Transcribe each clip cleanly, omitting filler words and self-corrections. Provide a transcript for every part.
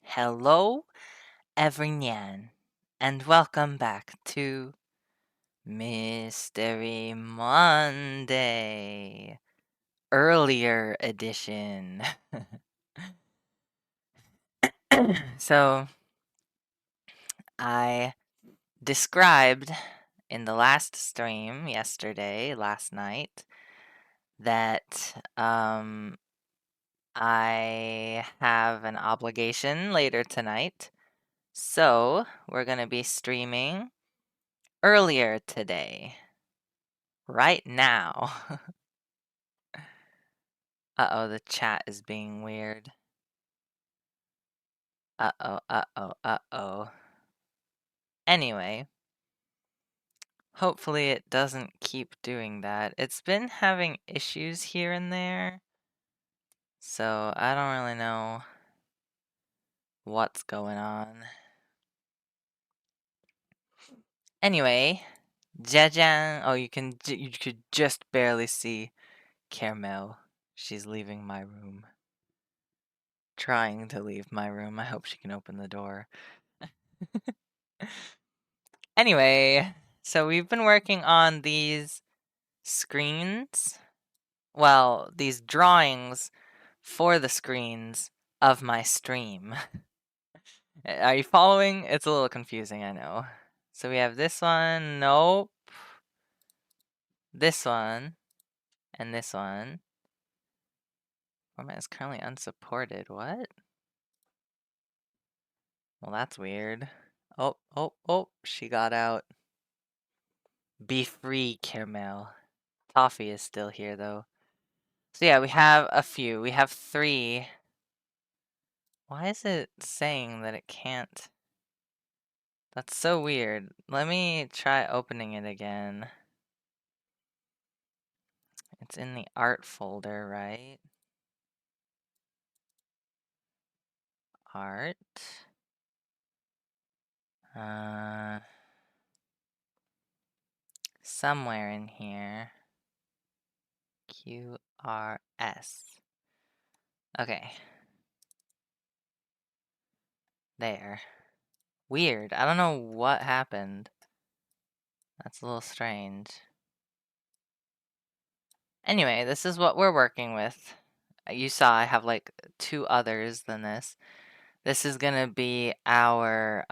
Hello, everyone, and welcome back to Mystery Monday, earlier edition. So, I described in the last stream last night, that I have an obligation later tonight. So, we're going to be streaming earlier today. Right now. Uh-oh, the chat is being weird. Uh-oh, uh-oh, uh-oh. Anyway, hopefully it doesn't keep doing that. It's been having issues here and there, so I don't really know what's going on. Anyway, Jajan. Oh, you could just barely see Caramel. She's leaving my room. Trying to leave my room. I hope she can open the door. Anyway, so we've been working on these screens. Well, these drawings for the screens of my stream. Are you following? It's a little confusing, I know. So we have this one, nope. This one, and this one. Format is currently unsupported. What? Well, that's weird. Oh, oh, oh, she got out. Be free, Caramel. Toffee is still here, though. So yeah, we have a few. We have 3. Why is it saying that it can't? That's so weird. Let me try opening it again. It's in the art folder, right? Art. Somewhere in here. QRS. Okay. There. Weird. I don't know what happened. That's a little strange. Anyway, this is what we're working with. You saw I have like 2 others than this. This is gonna be our,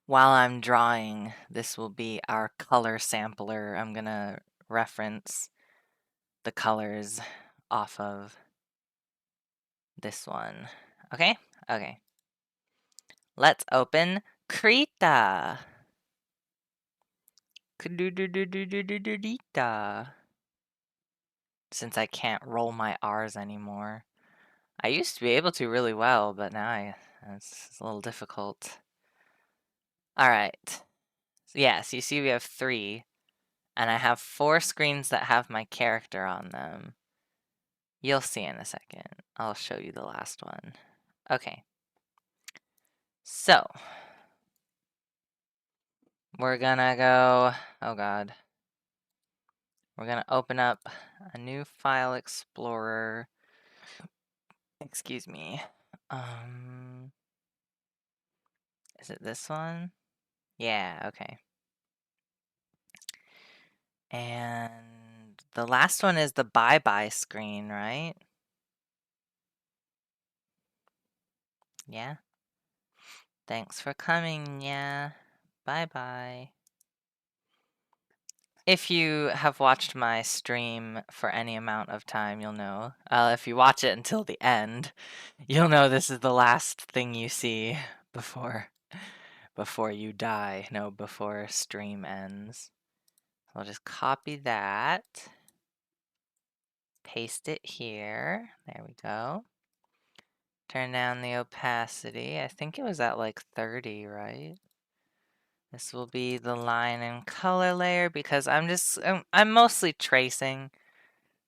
while I'm drawing, this will be our color sampler. I'm gonna reference the colors off of this one. Okay? Okay. Let's open Krita. Krita. Since I can't roll my R's anymore. I used to be able to really well, but now it's a little difficult. Alright. Yes, you see we have 3. And I have 4 screens that have my character on them. You'll see in a second. I'll show you the last one. Okay. So, we're gonna go, oh god. We're gonna open up a new file explorer. Excuse me. Is it this one? Yeah, okay. And the last one is the bye-bye screen, right? Yeah. Thanks for coming, yeah. Bye-bye. If you have watched my stream for any amount of time, you'll know. If you watch it until the end, you'll know this is the last thing you see before you die. No, before stream ends. I'll just copy that. Paste it here. There we go. Turn down the opacity. I think it was at like 30, right? This will be the line and color layer because I'm mostly tracing.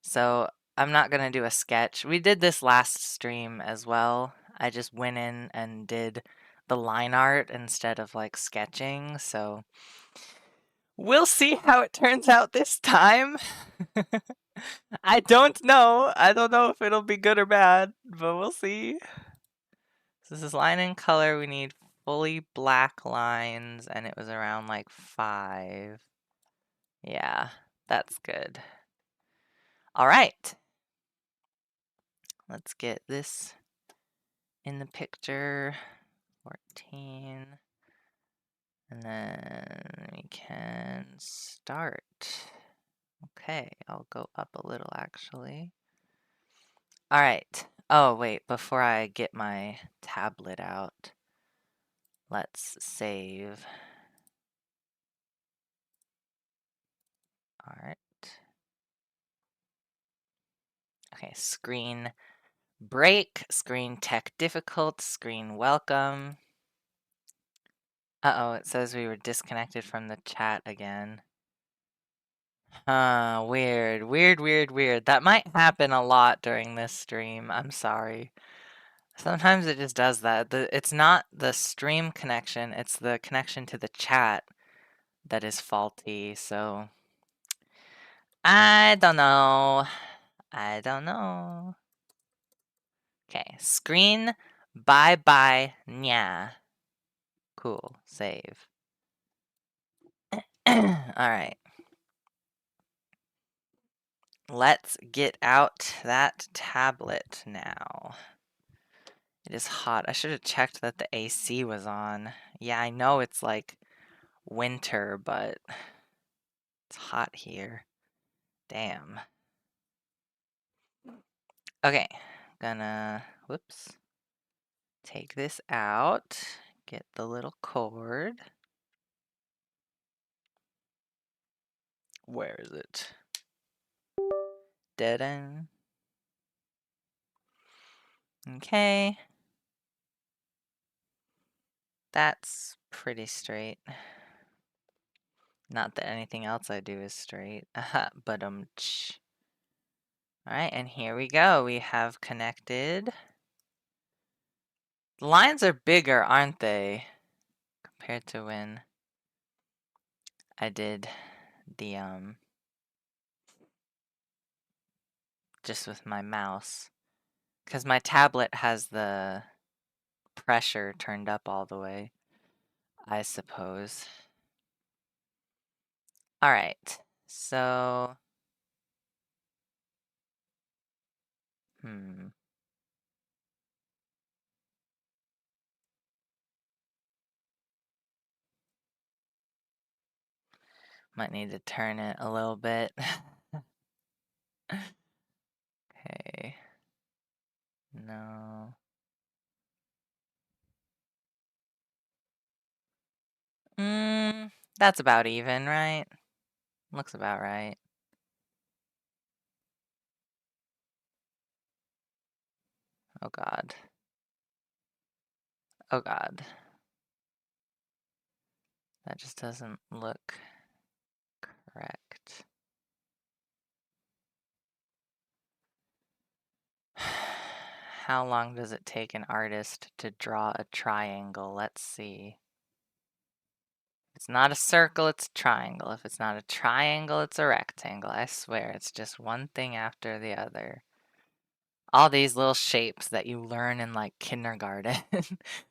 So I'm not gonna do a sketch. We did this last stream as well. I just went in and did the line art instead of like sketching. So we'll see how it turns out this time. I don't know. I don't know if it'll be good or bad, but we'll see. So this is line and color. We need fully black lines, and it was around like 5. Yeah, that's good. All right. Let's get this in the picture. 14. And then we can start. Okay, I'll go up a little actually. All right. Oh, wait, before I get my tablet out, let's save. All right. Okay, screen break, screen tech difficult, screen welcome. Uh-oh, it says we were disconnected from the chat again. Weird, weird, weird, weird. That might happen a lot during this stream. I'm sorry. Sometimes it just does that. It's not the stream connection, it's the connection to the chat that is faulty, so I don't know. I don't know. Okay, screen bye-bye nya. Cool, save. Alright. Let's get out that tablet now. It is hot. I should have checked that the AC was on. Yeah, I know it's like winter, but it's hot here. Damn. Okay, gonna, whoops, take this out, get the little cord. Where is it? Dead end. Okay. That's pretty straight. Not that anything else I do is straight. Aha, but Alright, and here we go. We have connected. The lines are bigger, aren't they? Compared to when I did the, just with my mouse. Because my tablet has the pressure turned up all the way, I suppose. Alright, so... Might need to turn it a little bit. Okay. No. That's about even, right? Looks about right. Oh god. Oh god. That just doesn't look correct. How long does it take an artist to draw a triangle? Let's see. If it's not a circle, it's a triangle. If it's not a triangle, it's a rectangle. I swear, it's just one thing after the other. All these little shapes that you learn in like kindergarten,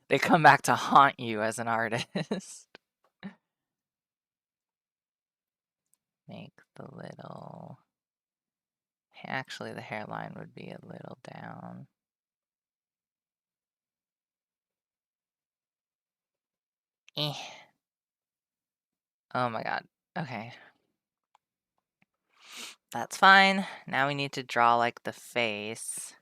they come back to haunt you as an artist. Make the little... Actually, the hairline would be a little down. Eh. Oh my god. Okay. That's fine. Now we need to draw like the face.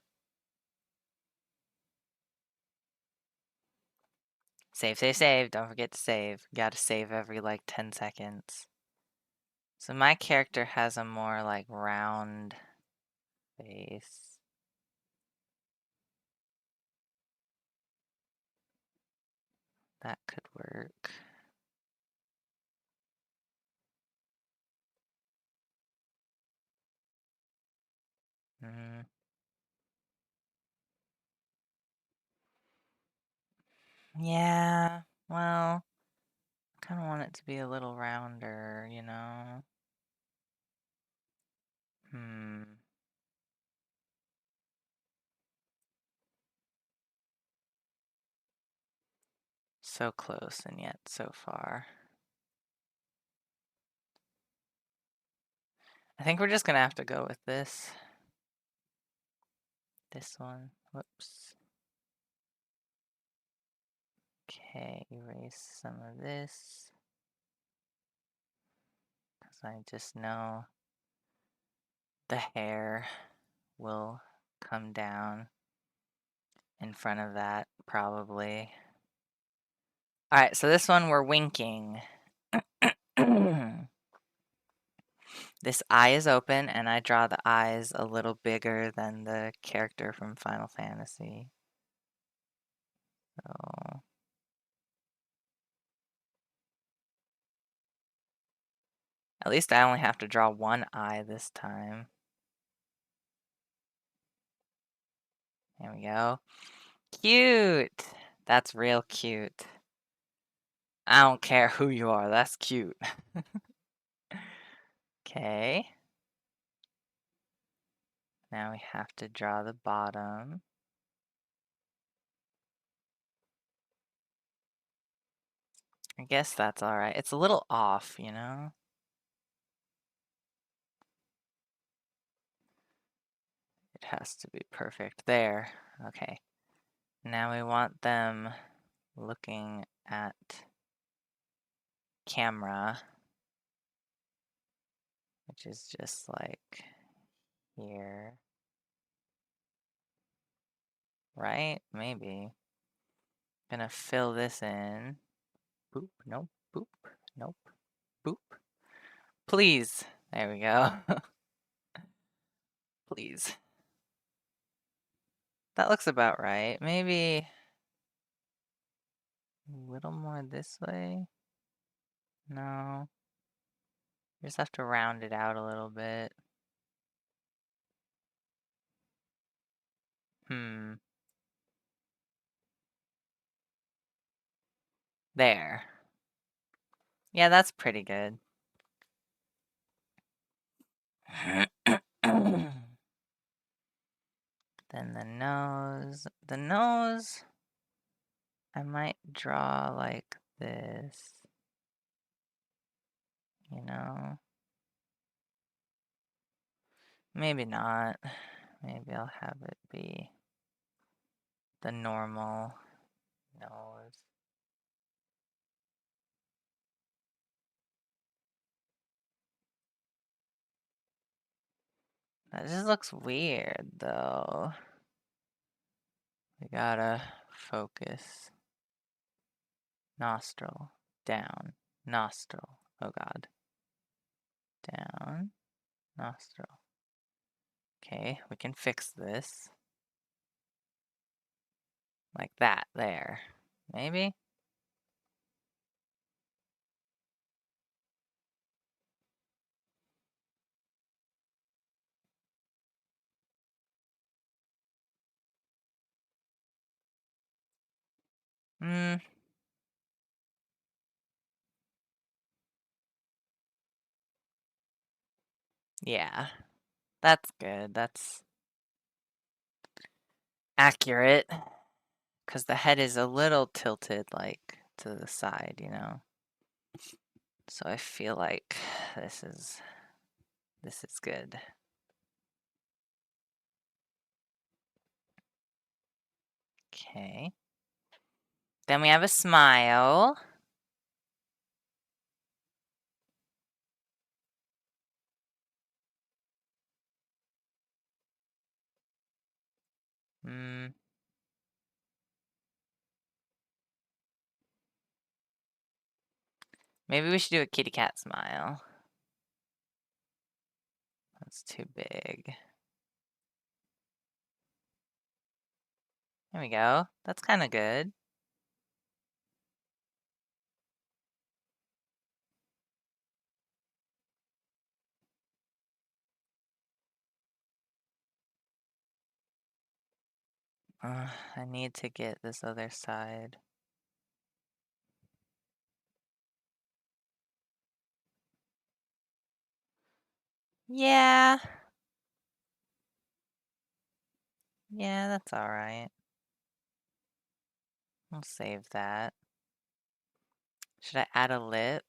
Save, save, save. Don't forget to save. You gotta save every like 10 seconds. So my character has a more like round face. That could work. Yeah, well, I kind of want it to be a little rounder, you know? Hmm. So close and yet so far. I think we're just gonna have to go with this. This one. Whoops. Okay, erase some of this. Because I just know the hair will come down in front of that, probably. Alright, so this one we're winking. This eye is open, and I draw the eyes a little bigger than the character from Final Fantasy. So at least I only have to draw one eye this time. There we go. Cute! That's real cute. I don't care who you are, that's cute. Okay. Now we have to draw the bottom. I guess that's alright. It's a little off, you know? It has to be perfect. There. Okay. Now we want them looking at camera, which is just like here. Right? Maybe. Gonna fill this in. Boop. Nope. Boop. Nope. Boop. Please. There we go. Please. That looks about right. Maybe a little more this way. No. Just have to round it out a little bit. There. Yeah, that's pretty good. Then the nose. The nose, I might draw like this. You know? Maybe not. Maybe I'll have it be the normal nose. That just looks weird, though. We gotta focus. Nostril. Down. Nostril. Oh god. Down. Nostril. Okay, we can fix this. Like that, there. Maybe? Hmm. Yeah. That's good. That's accurate. Because the head is a little tilted, like, to the side, you know? So I feel like this is good. Okay. Then we have a smile. Hmm. Maybe we should do a kitty cat smile. That's too big. There we go. That's kind of good. I need to get this other side. Yeah. Yeah, that's alright. We'll save that. Should I add a lip?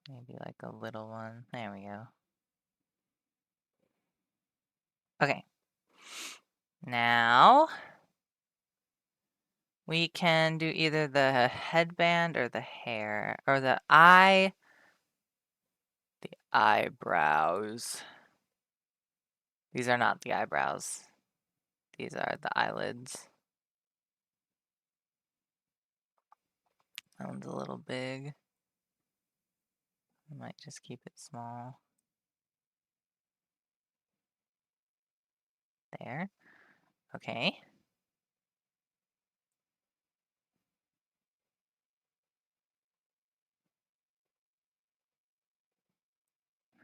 Maybe like a little one. There we go. Okay. Now we can do either the headband or the hair or the eyebrows. These are not the eyebrows. These are the eyelids. That one's a little big. I might just keep it small. There. Okay.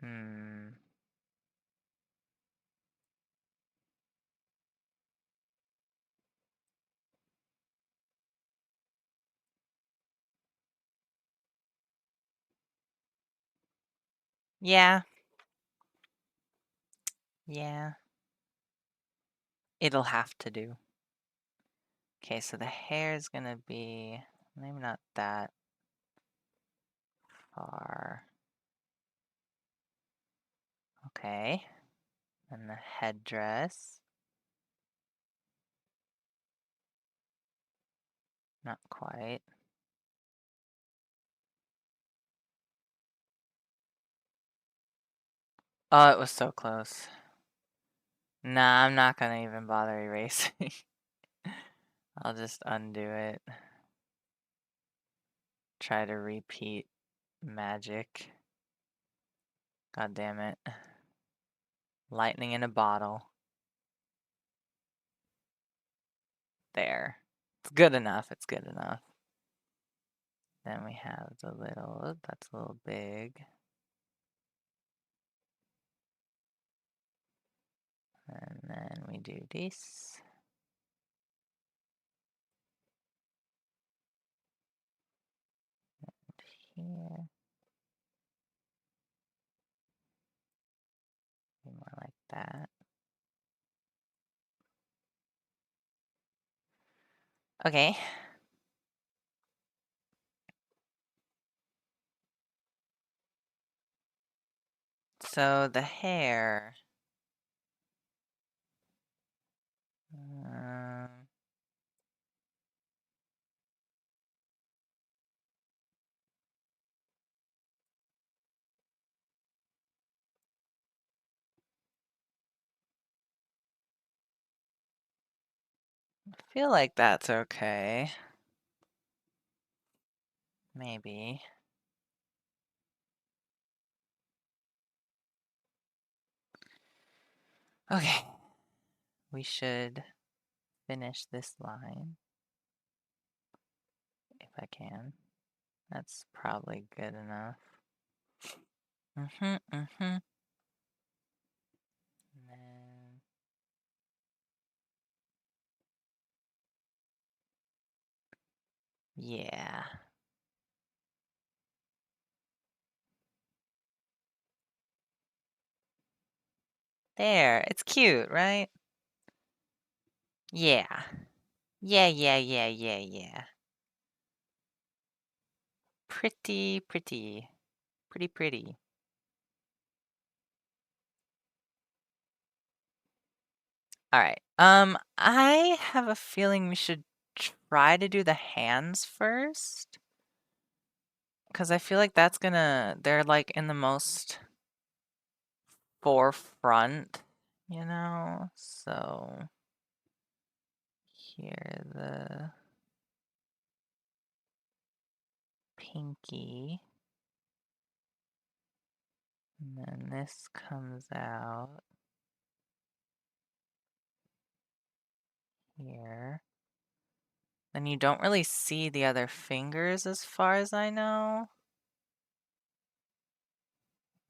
Hmm. Yeah. Yeah. It'll have to do. Okay, so the hair is gonna be maybe not that far. Okay. And the headdress. Not quite. Oh, it was so close. Nah, I'm not gonna even bother erasing. I'll just undo it. Try to repeat magic. God damn it. Lightning in a bottle. There. It's good enough. It's good enough. Then we have the little, that's a little big. And then we do this. And here. Be more like that. Okay. So the hair. Um, I feel like that's okay. Maybe. Okay. We should finish this line. If I can. That's probably good enough. And then yeah. There. It's cute, right? Yeah. Yeah. Pretty, pretty. Pretty, pretty. Alright. I have a feeling we should try to do the hands first. Because I feel like that's gonna, they're like in the most forefront, you know? So here the pinky. And then this comes out here. And you don't really see the other fingers as far as I know.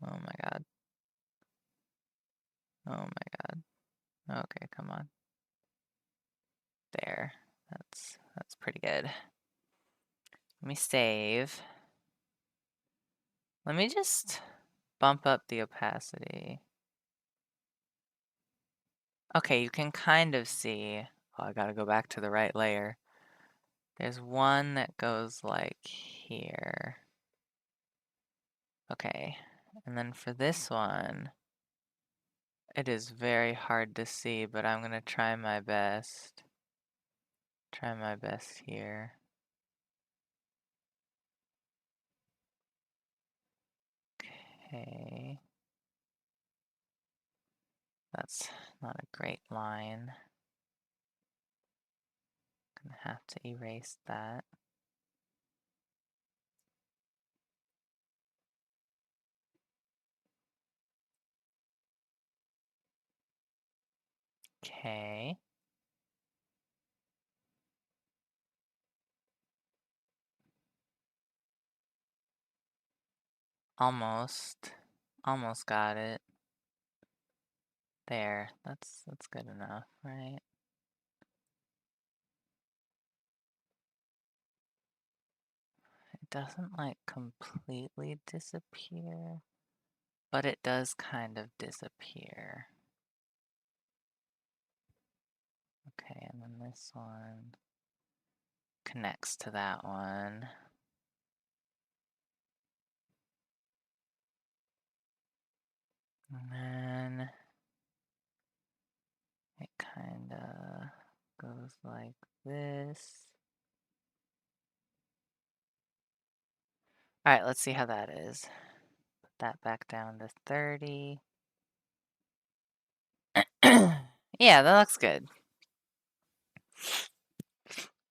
Oh my god. Oh my god. Okay, come on. There. That's pretty good. Let me save. Let me just bump up the opacity. Okay, you can kind of see. Oh, I gotta go back to the right layer. There's one that goes like here. Okay, and then for this one, it is very hard to see, but I'm gonna try my best. Try my best here. Okay. That's not a great line. Gonna have to erase that. Okay. Almost. Almost got it. There. That's good enough, right? It doesn't like completely disappear, but it does kind of disappear. Okay, and then this one connects to that one. And then it kind of goes like this. All right, let's see how that is. Put that back down to 30. Yeah, that looks good.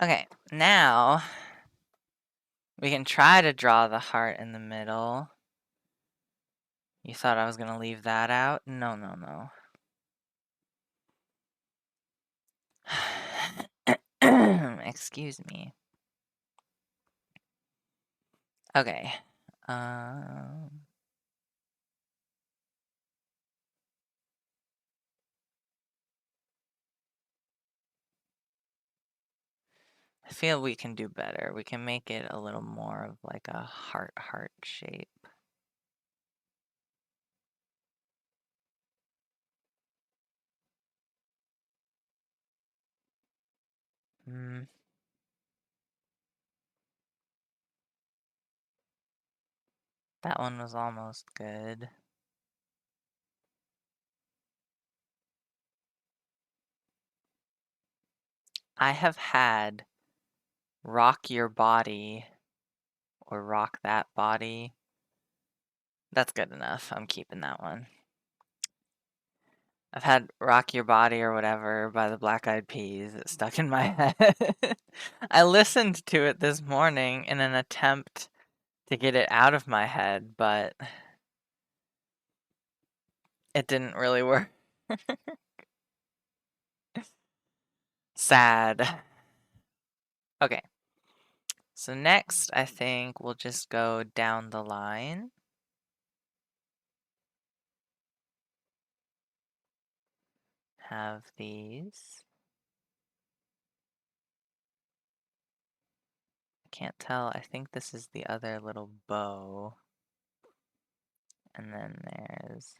Okay, now we can try to draw the heart in the middle. You thought I was going to leave that out? No, no, no. Excuse me. Okay. I feel we can do better. We can make it a little more of like a heart shape. Hmm. That one was almost good. I have had rock your body or rock that body. That's good enough. I'm keeping that one. I've had rock your body or whatever by the Black Eyed Peas. It stuck in my head. I listened to it this morning in an attempt to get it out of my head, but it didn't really work. Sad. Okay. So next, I think we'll just go down the line. Have these. I can't tell. I think this is the other little bow. And then there's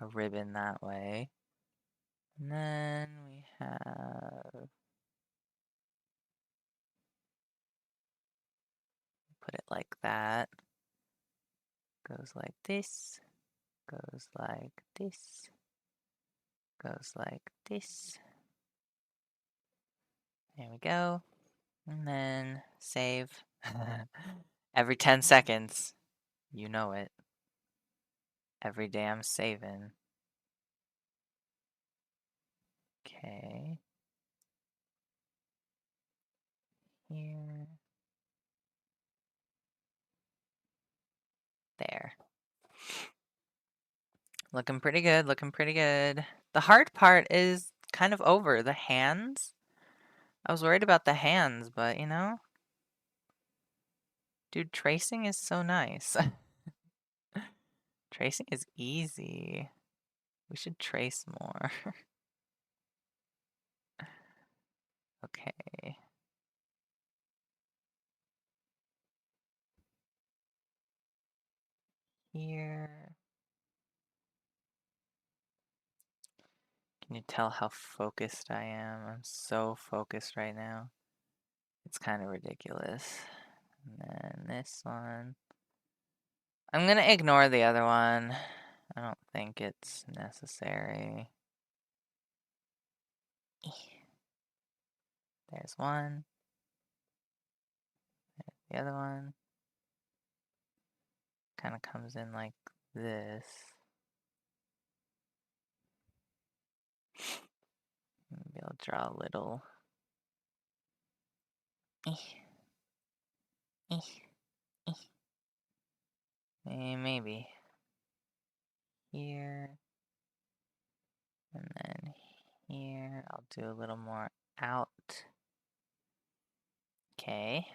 a ribbon that way. And then we have, put it like that. Goes like this. Goes like this. Goes like this. There we go. And then save. Every 10 seconds. You know it. Every day I'm saving. Okay. Here. There. Looking pretty good, looking pretty good. The hard part is kind of over. The hands. I was worried about the hands, but you know. Dude, tracing is so nice. Tracing is easy. We should trace more. Okay. Here. Can you tell how focused I am? I'm so focused right now. It's kind of ridiculous. And then this one. I'm gonna ignore the other one. I don't think it's necessary. There's one. The other one kind of comes in like this. Maybe I'll draw a little. Maybe here and then here. I'll do a little more out. Okay.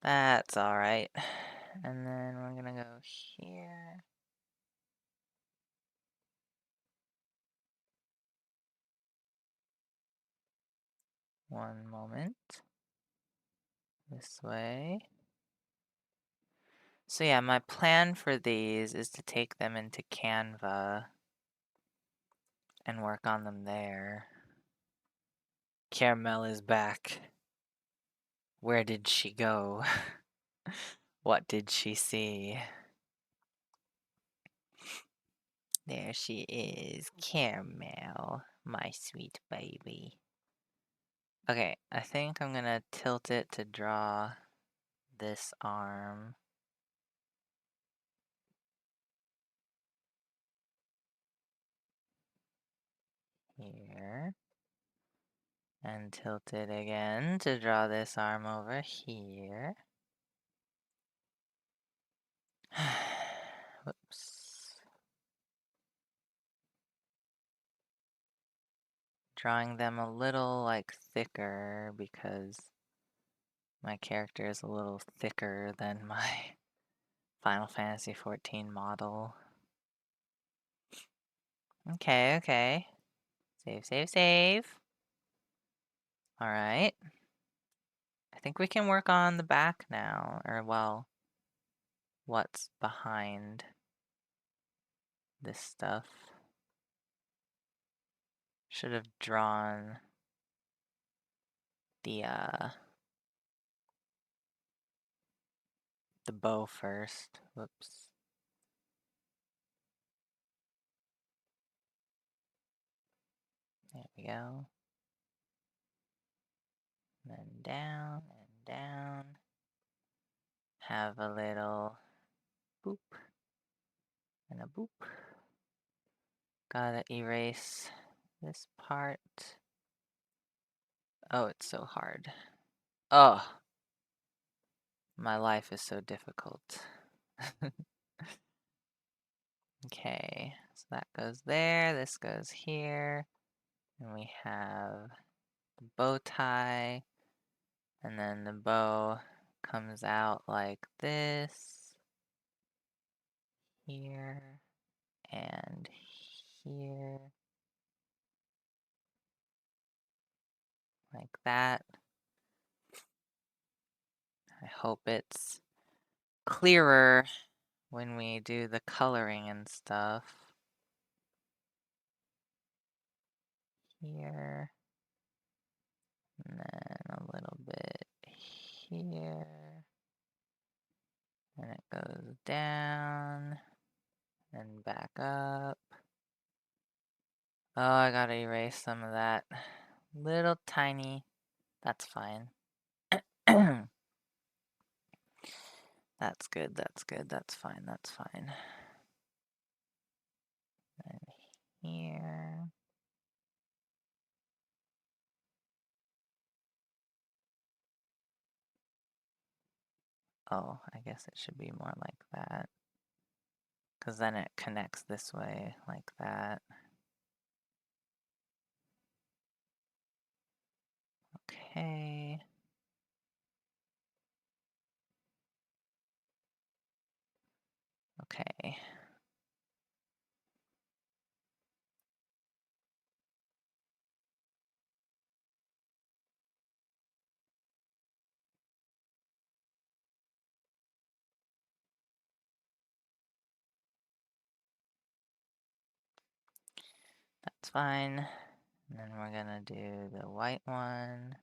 That's alright. And then we're gonna go here. One moment. This way. So yeah, my plan for these is to take them into Canva and work on them there. Caramel is back. Where did she go? What did she see? There she is, Caramel, my sweet baby. Okay, I think I'm gonna tilt it to draw this arm. Here. And tilt it again to draw this arm over here. Whoops. Drawing them a little like thicker because my character is a little thicker than my Final Fantasy XIV model. Okay, okay. Save, save, save. Alright. I think we can work on the back now, or well, what's behind this stuff. Should have drawn the bow first. Whoops. There we go. And then down and down. Have a little boop and a boop. Gotta erase this part. Oh, it's so hard. Oh, my life is so difficult. Okay, so that goes there, this goes here, and we have the bow tie, and then the bow comes out like this, here, and here, like that. I hope it's clearer when we do the coloring and stuff. Here, and then a little bit here, and it goes down and back up. Oh, I gotta erase some of that. Little tiny. That's fine. That's good, that's good, that's fine, that's fine. And here. Oh, I guess it should be more like that. Because then it connects this way, like that. Okay. Okay. fine. And then we're gonna do the white one.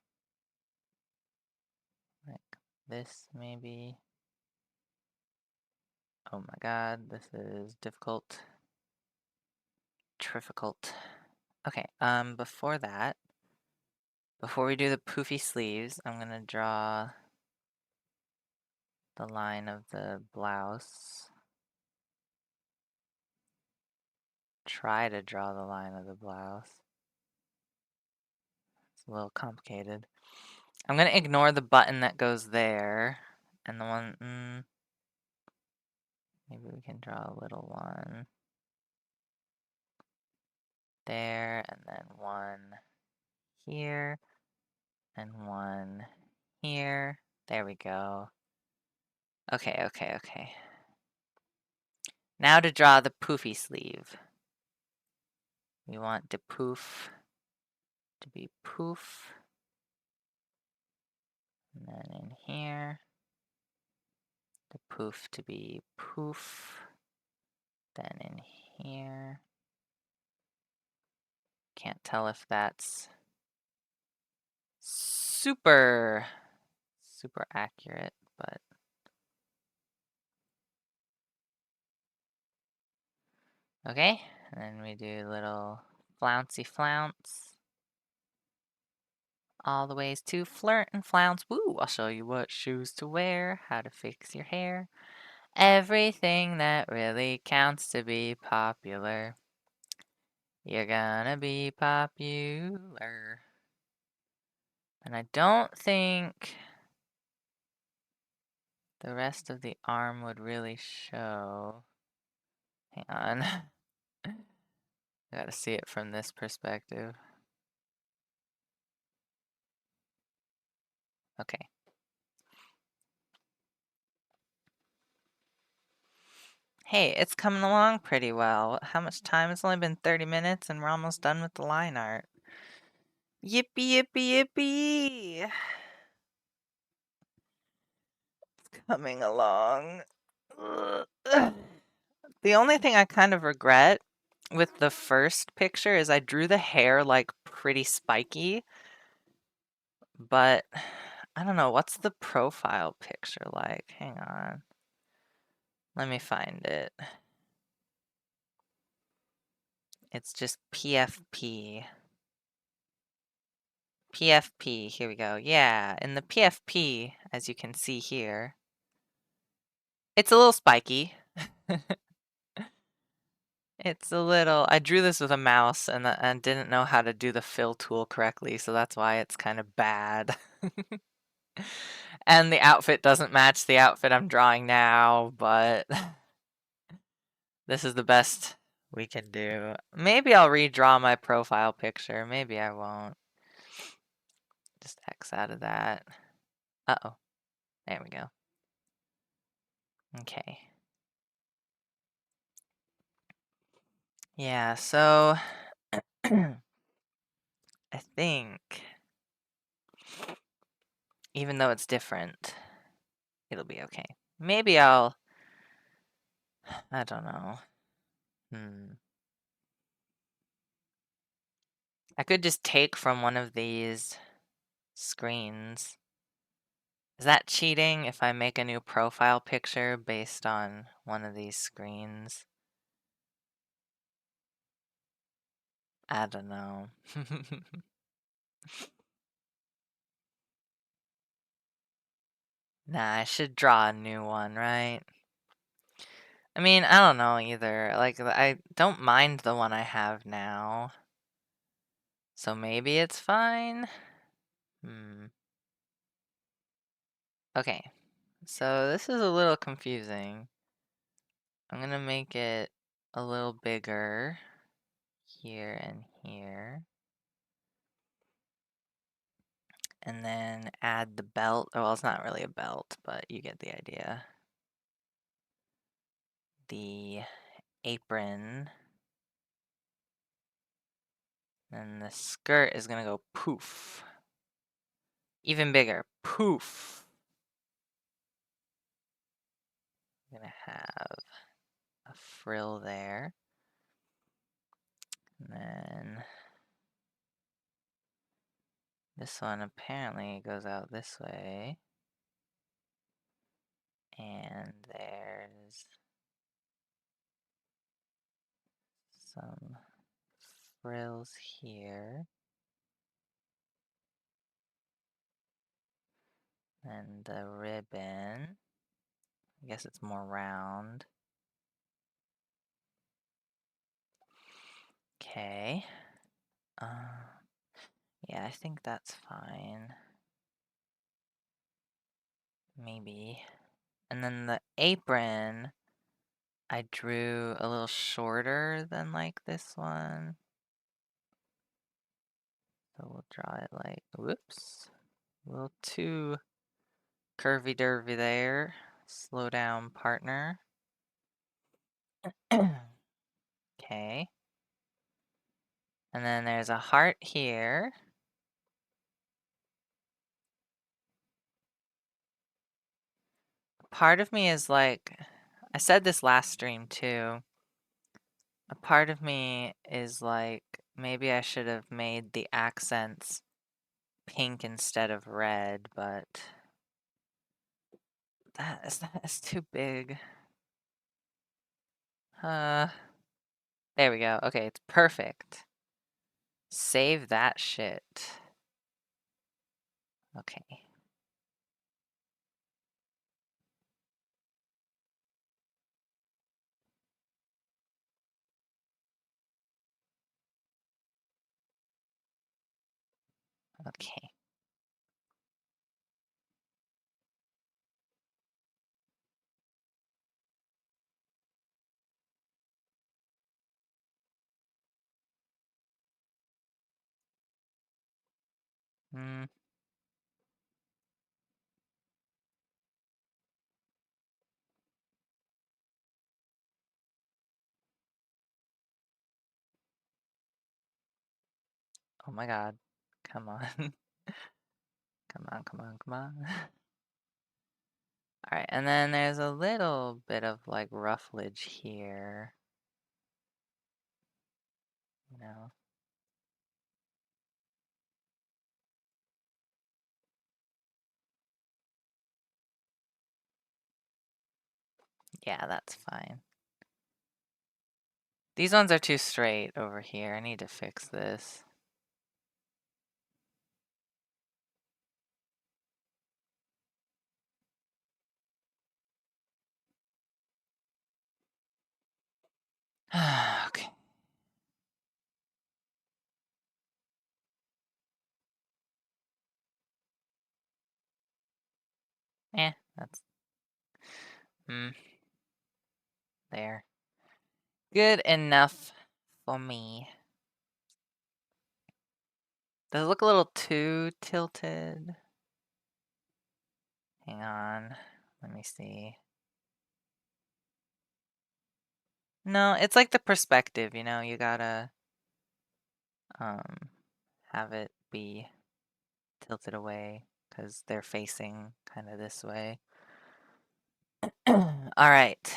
Like this, maybe. Oh my god, this is difficult. Difficult. Okay, before that, before we do the poofy sleeves, I'm gonna draw the line of the blouse. Try to draw the line of the blouse. It's a little complicated. I'm gonna ignore the button that goes there, and the one, maybe we can draw a little one there, and then one here, and one here. There we go. Okay, okay, okay. Now to draw the poofy sleeve. We want the poof to be poof. And then in here, the poof to be poof. Then in here. Can't tell if that's super accurate, but okay. And then we do little flouncy flounce. All the ways to flirt and flounce. Woo! I'll show you what shoes to wear, how to fix your hair. Everything that really counts to be popular. You're gonna be popular. And I don't think the rest of the arm would really show. Hang on. I gotta see it from this perspective. Okay. Hey, it's coming along pretty well. How much time? It's only been 30 minutes and we're almost done with the line art. Yippee, yippee, yippee! It's coming along. Ugh. The only thing I kind of regret with the first picture is I drew the hair like pretty spiky, but I don't know, what's the profile picture like? Hang on. Let me find it. It's just PFP. PFP, here we go. Yeah, in the PFP, as you can see here, it's a little spiky. It's a little, I drew this with a mouse and didn't know how to do the fill tool correctly, so that's why it's kind of bad. And the outfit doesn't match the outfit I'm drawing now, but this is the best we can do. Maybe I'll redraw my profile picture. Maybe I won't. Just X out of that. Uh-oh. There we go. Okay. Yeah, so I think even though it's different, it'll be okay. Maybe I don't know. I could just take from one of these screens. Is that cheating if I make a new profile picture based on one of these screens? I don't know. Nah, I should draw a new one, right? I mean, I don't know either. Like, I don't mind the one I have now. So maybe it's fine? Okay, so this is a little confusing. I'm gonna make it a little bigger here and here. And then add the belt. Oh, well, it's not really a belt, but you get the idea. The apron. And the skirt is gonna go poof. Even bigger. Poof. I'm gonna have a frill there. And then This one apparently goes out this way. And there's some frills here. And the ribbon, I guess it's more round. Okay. Yeah, I think that's fine. Maybe. And then the apron, I drew a little shorter than like this one. So we'll draw it like, whoops, a little too curvy-dervy there. Slow down, partner. Okay. And then there's a heart here. Part of me is like, I said this last stream too. A part of me is like, maybe I should have made the accents pink instead of red, but that is too big. There we go. Okay, it's perfect. Save that shit. Okay. Okay. Hmm. Oh my god. Come on. Come on, come on, come on. Alright, and then there's a little bit of like rufflage here. You know. Yeah, that's fine. These ones are too straight over here. I need to fix this. Okay. That's there. Good enough for me. Does it look a little too tilted? Hang on. Let me see. No, it's like the perspective, you know, you gotta have it be tilted away because they're facing kind of this way. All right.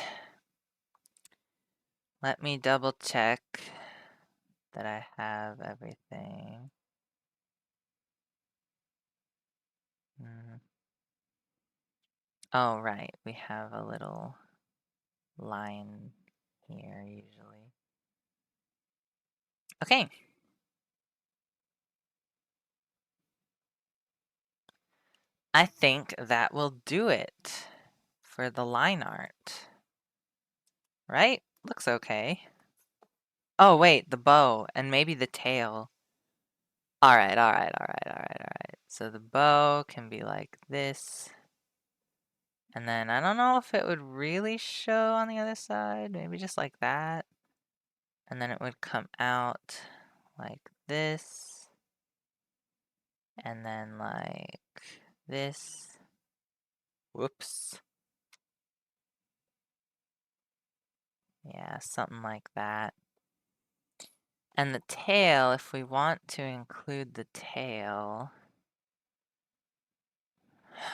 Let me double check that I have everything. Oh, right. We have a little line here usually. Okay. I think that will do it for the line art. Right? Looks okay. Oh, wait, the bow and maybe the tail. All right, all right, all right, all right, all right. So the bow can be like this. And then I don't know if it would really show on the other side. Maybe just like that. And then it would come out like this. And then like this. Whoops. Yeah, something like that. And the tail, if we want to include the tail,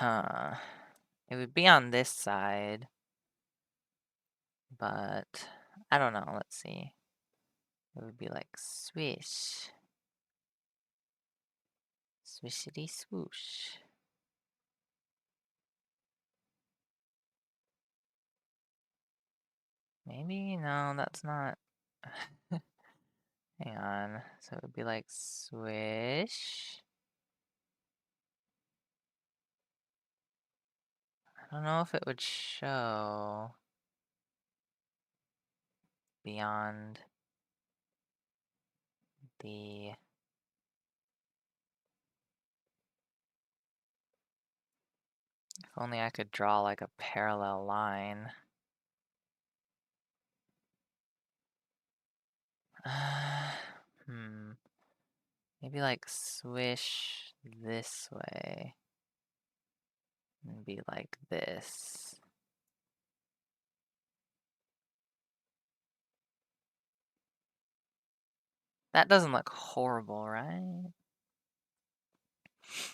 it would be on this side, but I don't know. Let's see. It would be like swish, Swishity swoosh. Maybe? No, that's not. Hang on. So it would be like swish. I don't know if it would show beyond the. If only I could draw like a parallel line. Hmm. Maybe like swish this way and be like this. That doesn't look horrible, right?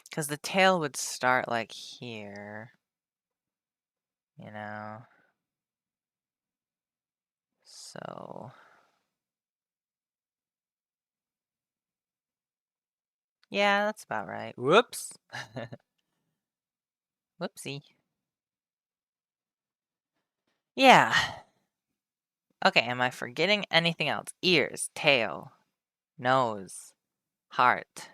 Because the tail would start like here, you know? So, yeah, that's about right. Whoops! Whoopsie. Yeah. Okay, am I forgetting anything else? Ears, tail, nose, heart.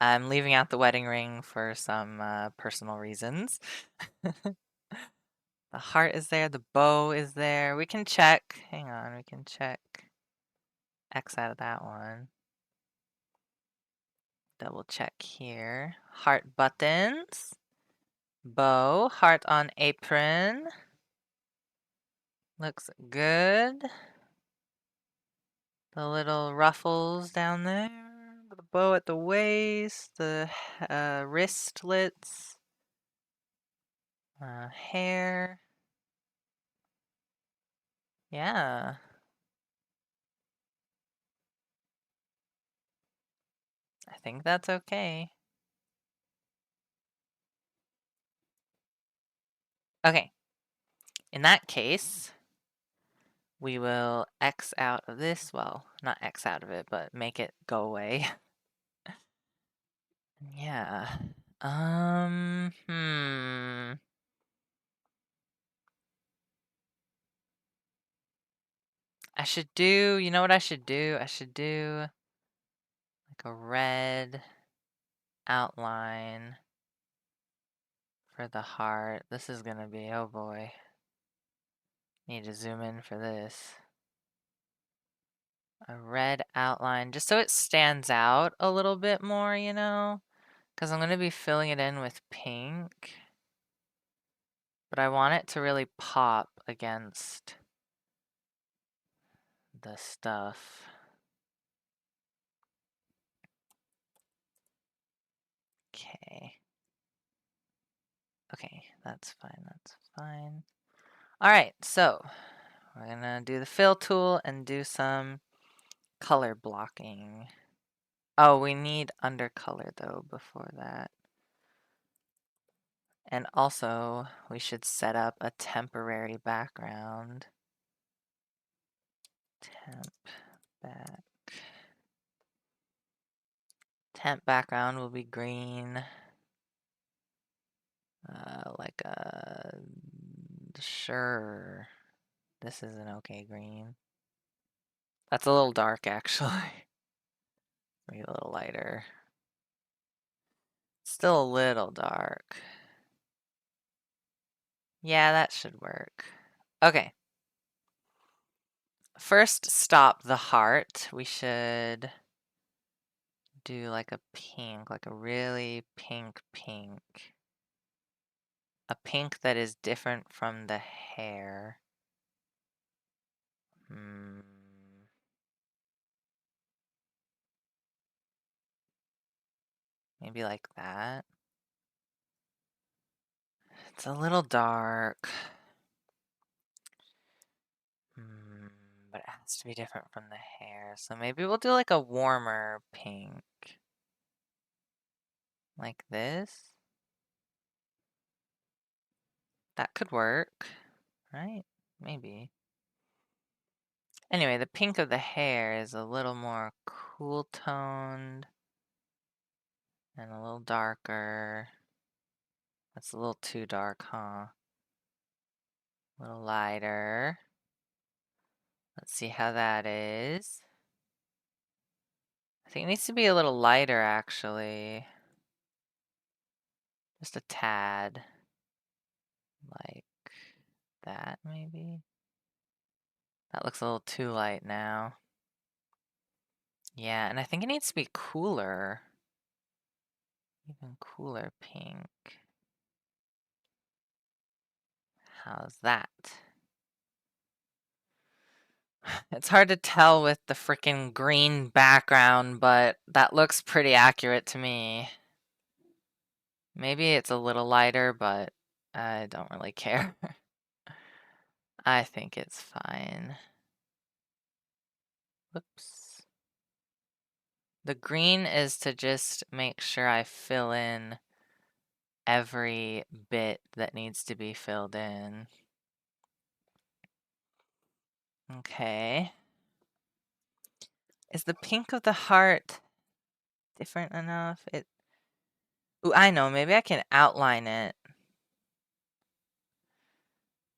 I'm leaving out the wedding ring for some personal reasons. The heart is there, the bow is there. We can check. Hang on, we can check. X out of that one. Double check here. Heart buttons. Bow. Heart on apron. Looks good. The little ruffles down there. The bow at the waist. The wristlets. Hair. Yeah. I think that's okay. Okay. In that case, we will X out of this. Well, not X out of it, but make it go away. Yeah. Hmm. I should do, you know what I should do? I should do like a red outline for the heart. This is gonna be, oh boy. Need to zoom in for this. A red outline, just so it stands out a little bit more, you know? Because I'm gonna be filling it in with pink. But I want it to really pop against the stuff. Okay. Okay, that's fine, that's fine. Alright, so we're gonna do the fill tool and do some color blocking. Oh, we need undercolor though before that. And also, we should set up a temporary background. Temp back. Temp background will be green. Like a sure. This is an okay green. That's a little dark actually. Maybe a little lighter. Still a little dark. Yeah, that should work. Okay. First stop the heart. We should do like a pink, like a really pink pink. A pink that is different from the hair. Hmm. Maybe like that. It's a little dark. But it has to be different from the hair. So maybe we'll do like a warmer pink. Like this. That could work, right? Maybe. Anyway, the pink of the hair is a little more cool toned. And a little darker. That's a little too dark, huh? A little lighter. Let's see how that is. I think it needs to be a little lighter, actually. Just a tad. Like that, maybe? That looks a little too light now. Yeah, and I think it needs to be cooler. Even cooler pink. How's that? It's hard to tell with the freaking green background, but that looks pretty accurate to me. Maybe it's a little lighter, but I don't really care. I think it's fine. Whoops. The green is to just make sure I fill in every bit that needs to be filled in. Okay. Is the pink of the heart different enough? Ooh, I know, maybe I can outline it.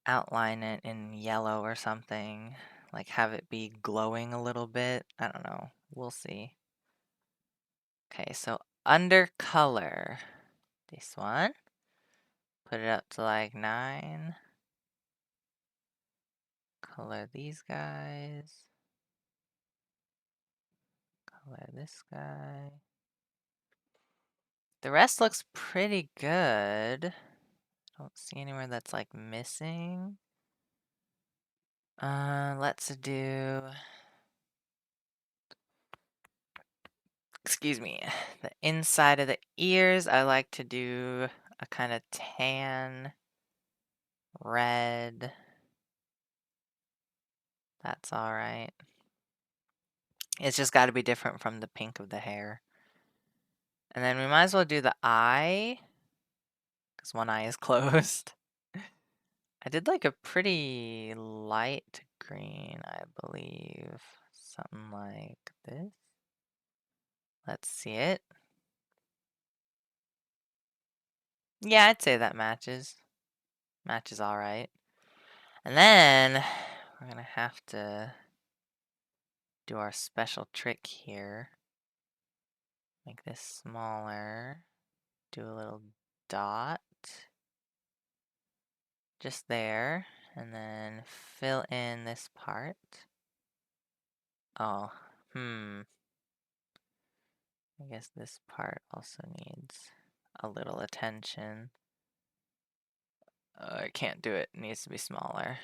Outline it in yellow or something. Like have it be glowing a little bit. I don't know. We'll see. Okay, so under color. This one. Put it up to like 9. Color these guys. Color this guy. The rest looks pretty good. Don't see anywhere that's like missing. Let's do, excuse me, the inside of the ears. I like to do a kind of tan, red. That's all right. It's just got to be different from the pink of the hair. And then we might as well do the eye, because one eye is closed. I did like a pretty light green, I believe. Something like this. Let's see it. Yeah, I'd say that matches. Matches all right. And then we're gonna have to do our special trick here. Make this smaller. Do a little dot. Just there. And then fill in this part. Oh, I guess this part also needs a little attention. I can't do it. It needs to be smaller.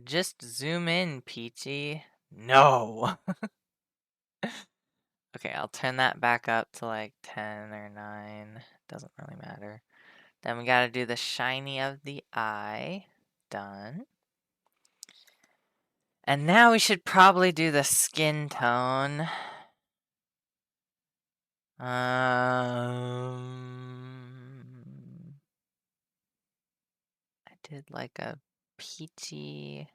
Just zoom in, Peachy. No! Okay, I'll turn that back up to like 10 or 9. Doesn't really matter. Then we gotta do the shiny of the eye. Done. And now we should probably do the skin tone. I did like a peachy.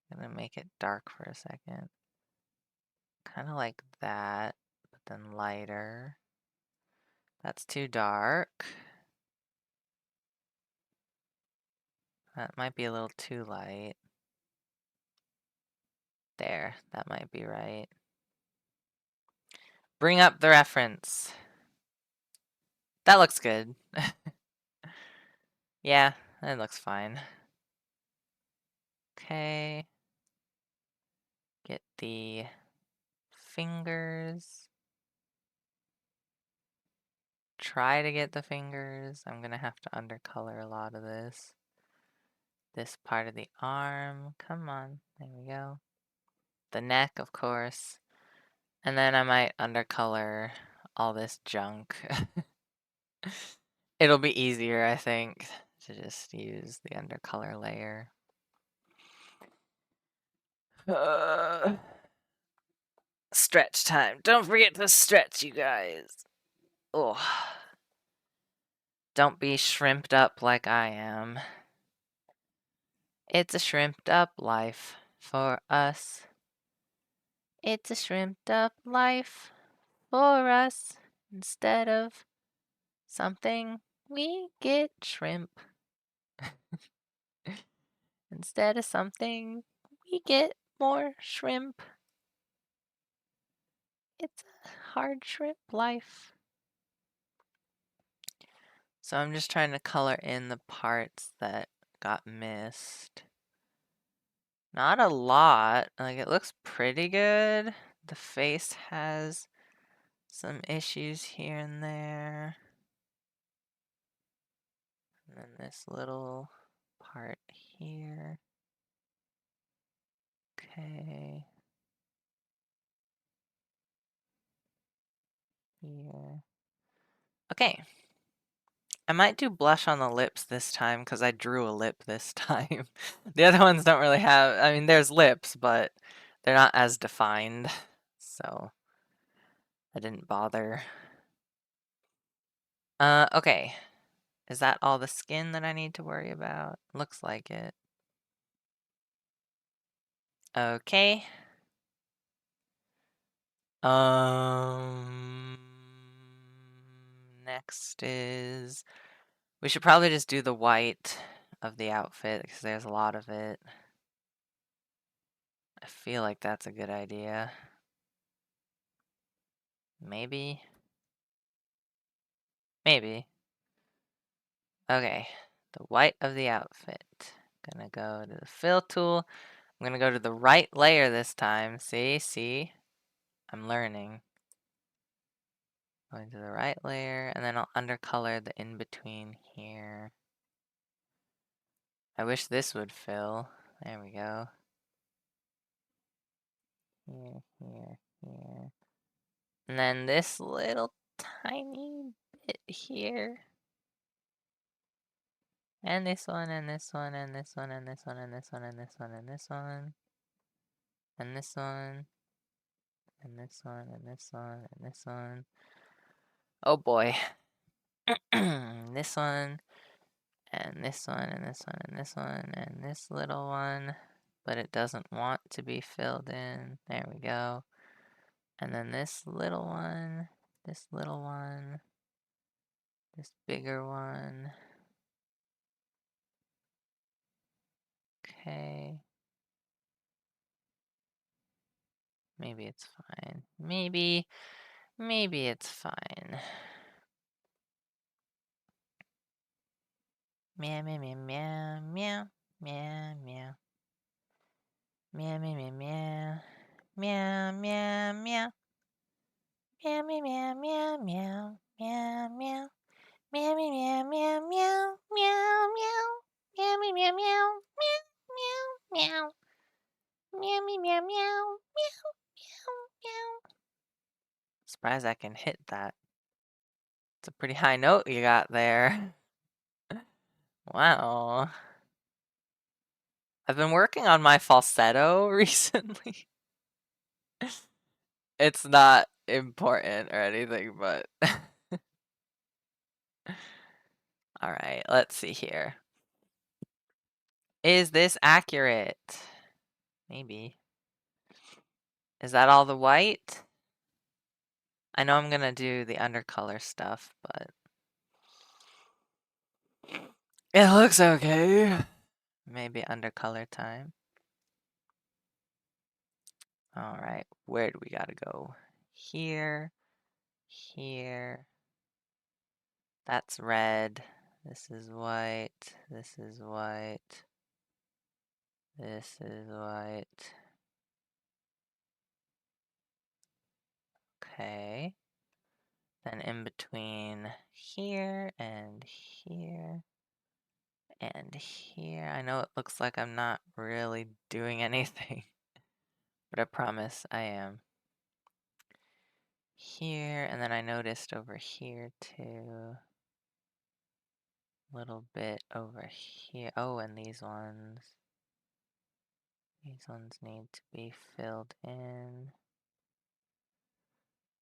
I'm gonna make it dark for a second. Kind of like that, but then lighter. That's too dark. That might be a little too light. There, that might be right. Bring up the reference. That looks good. Yeah, that looks fine. Okay. Get the fingers. Try to get the fingers. I'm gonna have to undercolor a lot of this. This part of the arm. Come on. There we go. The neck, of course. And then I might undercolor all this junk. It'll be easier, I think, to just use the undercolor layer. Stretch time. Don't forget to stretch, you guys. Oh. Don't be shrimped up like I am. It's a shrimped up life for us. It's a shrimped up life for us. Instead of something, we get shrimp. Instead of something, we get more shrimp. It's a hard shrimp life. So I'm just trying to color in the parts that got missed. Not a lot. Like, it looks pretty good. The face has some issues here and there. And then this little part here. Okay. Here. Okay. I might do blush on the lips this time because I drew a lip this time. The other ones don't really have, I mean, there's lips, but they're not as defined. So I didn't bother. Okay. Is that all the skin that I need to worry about? Looks like it. Okay. Um, Next is, we should probably just do the white of the outfit because there's a lot of it. I feel like that's a good idea. Maybe. Maybe. Okay, the white of the outfit. Gonna go to the fill tool. I'm gonna go to the right layer this time. See? I'm learning. Going to the right layer, and then I'll undercolor the in-between here. I wish this would fill. There we go. Here. And then this little tiny bit here. And this one, and this one, and this one, and this one, and this one, and this one, and this one. And this one. And this one, and this one, and this one. Oh boy. This one, and this one, and this one, and this one, and this little one. But it doesn't want to be filled in. There we go. And then this little one, this little one, this bigger one. Okay. Maybe it's fine. Maybe it's fine. Meow, meow, meow, meow, meow, meow, meow. Meow, meow, meow, meow. Meow, meow, meow. Meow, meow, meow, meow, meow, meow, meow. Meow, meow, meow, meow, meow, meow, meow. Meow, meow, meow, meow, meow, meow, meow. Meow, meow, meow, meow, meow, meow. Surprised I can hit that. It's a pretty high note you got there. Wow. I've been working on my falsetto recently. It's not important or anything, but all right, let's see here. Is this accurate? Maybe. Is that all the white? I know I'm gonna do the undercolor stuff, but it looks okay. Maybe undercolor time. All right, where do we gotta go? Here, here. That's red. This is white. This is white. This is white. Okay. Then in between here and here and here. I know it looks like I'm not really doing anything, but I promise I am. Here, and then I noticed over here too. A little bit over here. Oh, and these ones. These ones need to be filled in.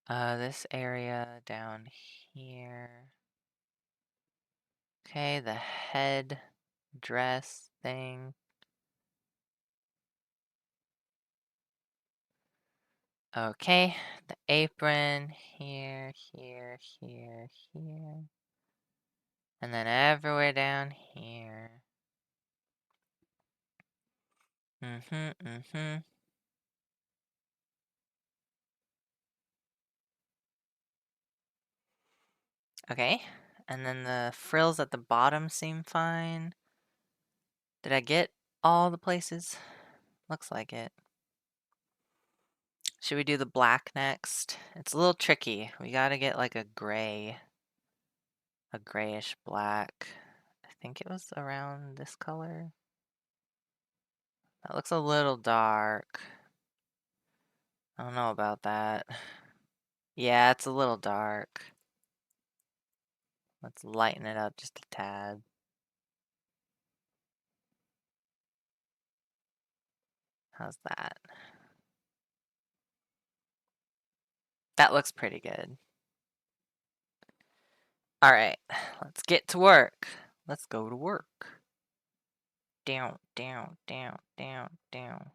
This area down here. Okay, the head dress thing. Okay, the apron here, here, here, here. And then everywhere down here. Mm-hmm, mm-hmm. Okay, and then the frills at the bottom seem fine. Did I get all the places? Looks like it. Should we do the black next? It's a little tricky. We gotta get like a gray, a grayish black. I think it was around this color. That looks a little dark. I don't know about that. Yeah, it's a little dark. Let's lighten it up just a tad. How's that? That looks pretty good. All right, let's get to work. Let's go to work. Down, down, down, down, down.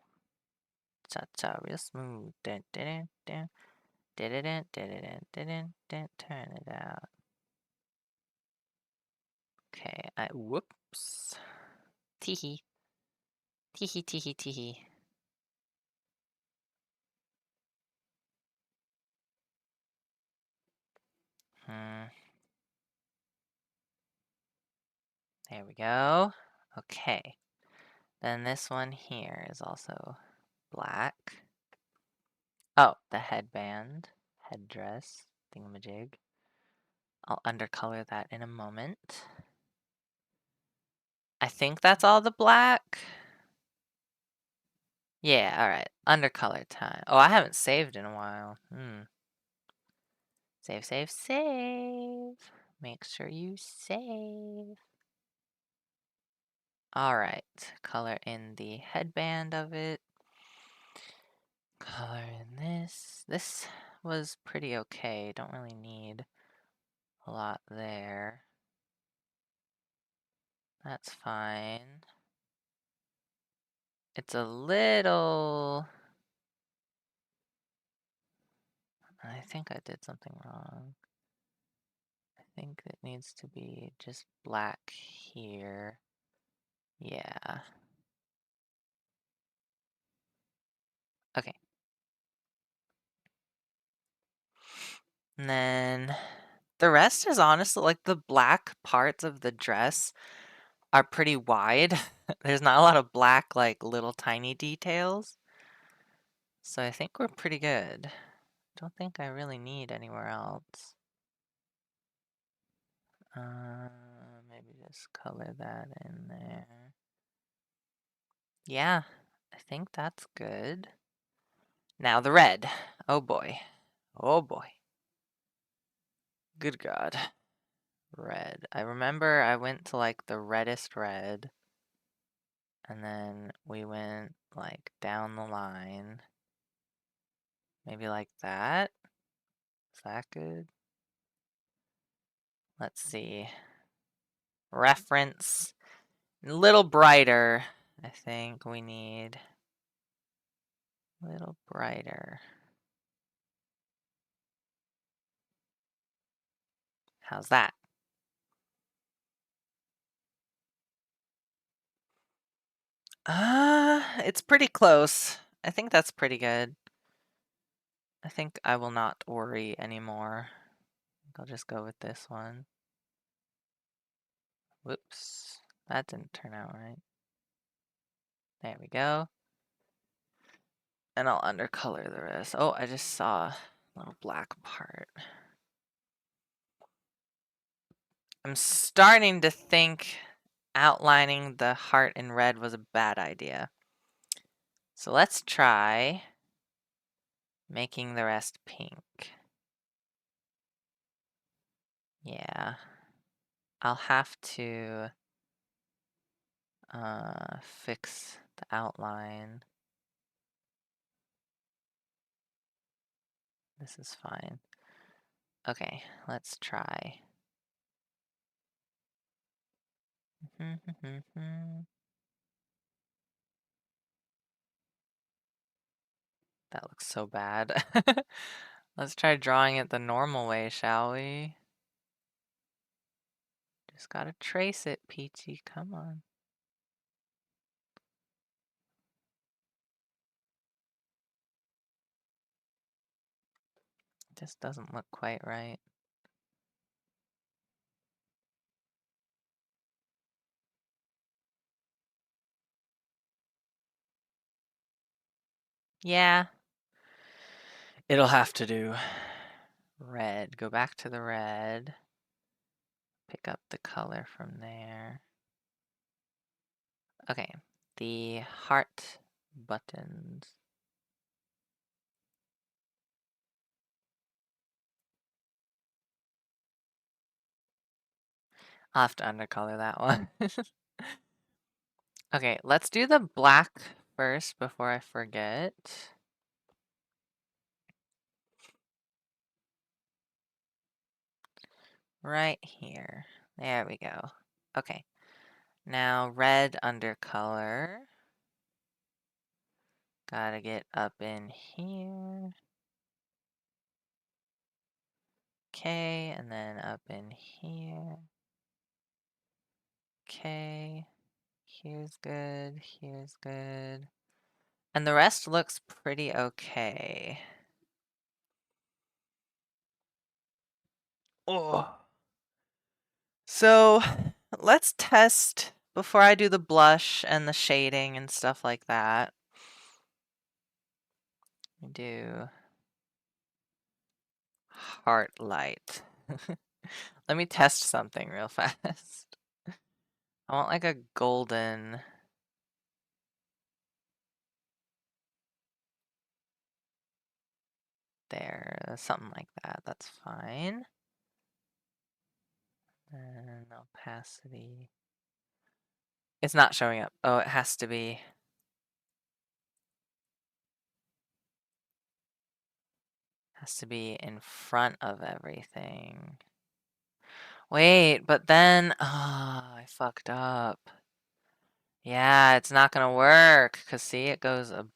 Cha-cha, real smooth. Dun, dun, dun, dun. Dun, dun, dun, dun, dun, dun, dun, dun. Turn it out. Okay, whoops. Teehee. Teehee, teehee, teehee. There we go. Okay. Then this one here is also black. Oh, the headband, headdress, thingamajig. I'll undercolor that in a moment. I think that's all the black. Yeah, alright. Undercolor time. Oh, I haven't saved in a while. Save, save, save. Make sure you save. Alright. Color in the headband of it. Color in this. This was pretty okay. Don't really need a lot there. That's fine. It's a little... I think I did something wrong. I think it needs to be just black here. Yeah. Okay. And then the rest is honestly like the black parts of the dress are pretty wide. There's not a lot of black, like little tiny details. So I think we're pretty good. Don't think I really need anywhere else. Maybe just color that in there. Yeah, I think that's good. Now the red. Oh boy. Oh boy. Good God. Red. I remember I went to like the reddest red. And then we went like down the line. Maybe like that. Is that good? Let's see. Reference. A little brighter. I think we need a little brighter. How's that? It's pretty close. I think that's pretty good. I think I will not worry anymore. I'll just go with this one. Whoops. That didn't turn out right. There we go. And I'll undercolor the rest. Oh, I just saw a little black part. I'm starting to think outlining the heart in red was a bad idea. So let's try making the rest pink. Yeah. I'll have to fix the outline. This is fine. Okay, let's try. That looks so bad. Let's try drawing it the normal way, shall we? Just gotta trace it, Peachy. Come on. Just doesn't look quite right. Yeah. It'll have to do. Red. Go back to the red. Pick up the color from there. Okay. The heart buttons. I'll have to undercolor that one. Okay, let's do the black first before I forget. Right here. There we go. Okay. Now red undercolor. Gotta get up in here. Okay, and then up in here. Okay. Here's good. Here's good. And the rest looks pretty okay. Oh. So let's test before I do the blush and the shading and stuff like that. Do heart light. Let me test something real fast. I want like a golden. There, something like that. That's fine. And opacity. It's not showing up. Oh, it has to be. Has to be in front of everything. Wait, but then, I fucked up. Yeah, it's not gonna work. Cause see, it goes. Okay,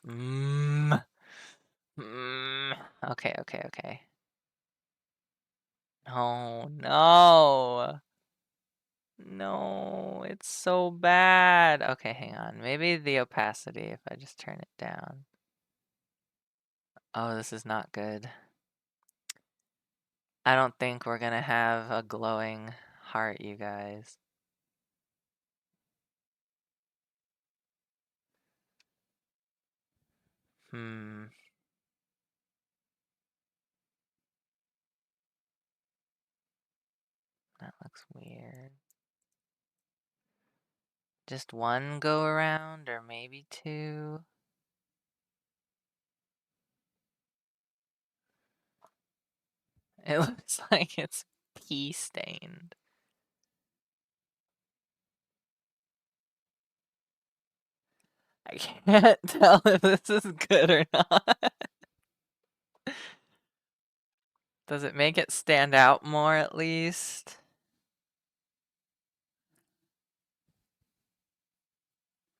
okay, okay. Oh no. No, it's so bad. Okay, hang on. Maybe the opacity if I just turn it down. Oh, this is not good. I don't think we're gonna have a glowing heart, you guys. Hmm. That looks weird. Just one go around or maybe two? It looks like it's pea stained. I can't tell if this is good or not. Does it make it stand out more at least?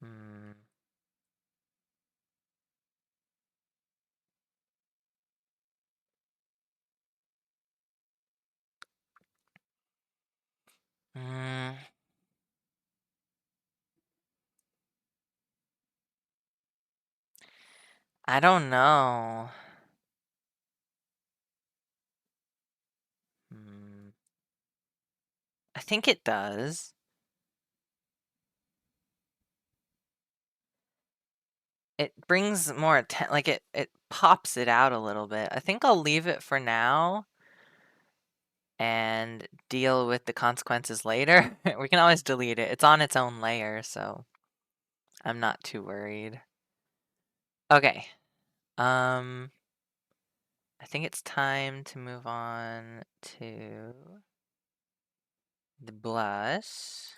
Hmm. Hmm. I don't know. Hmm. I think it does. It brings more attention, like it pops it out a little bit. I think I'll leave it for now and deal with the consequences later. We can always delete it. It's on its own layer, so I'm not too worried. Okay. I think it's time to move on to the blush.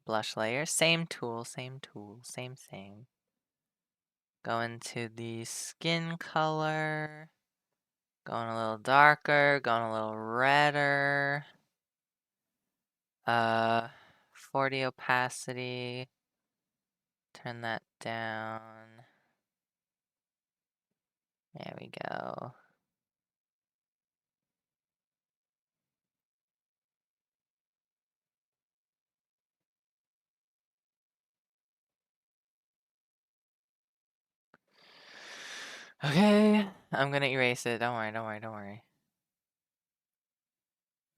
Blush layer. Same tool, same tool, same. Go into the skin color. Going a little darker, going a little redder. 40 opacity. Turn that down. There we go. Okay, I'm gonna erase it. Don't worry, don't worry, don't worry.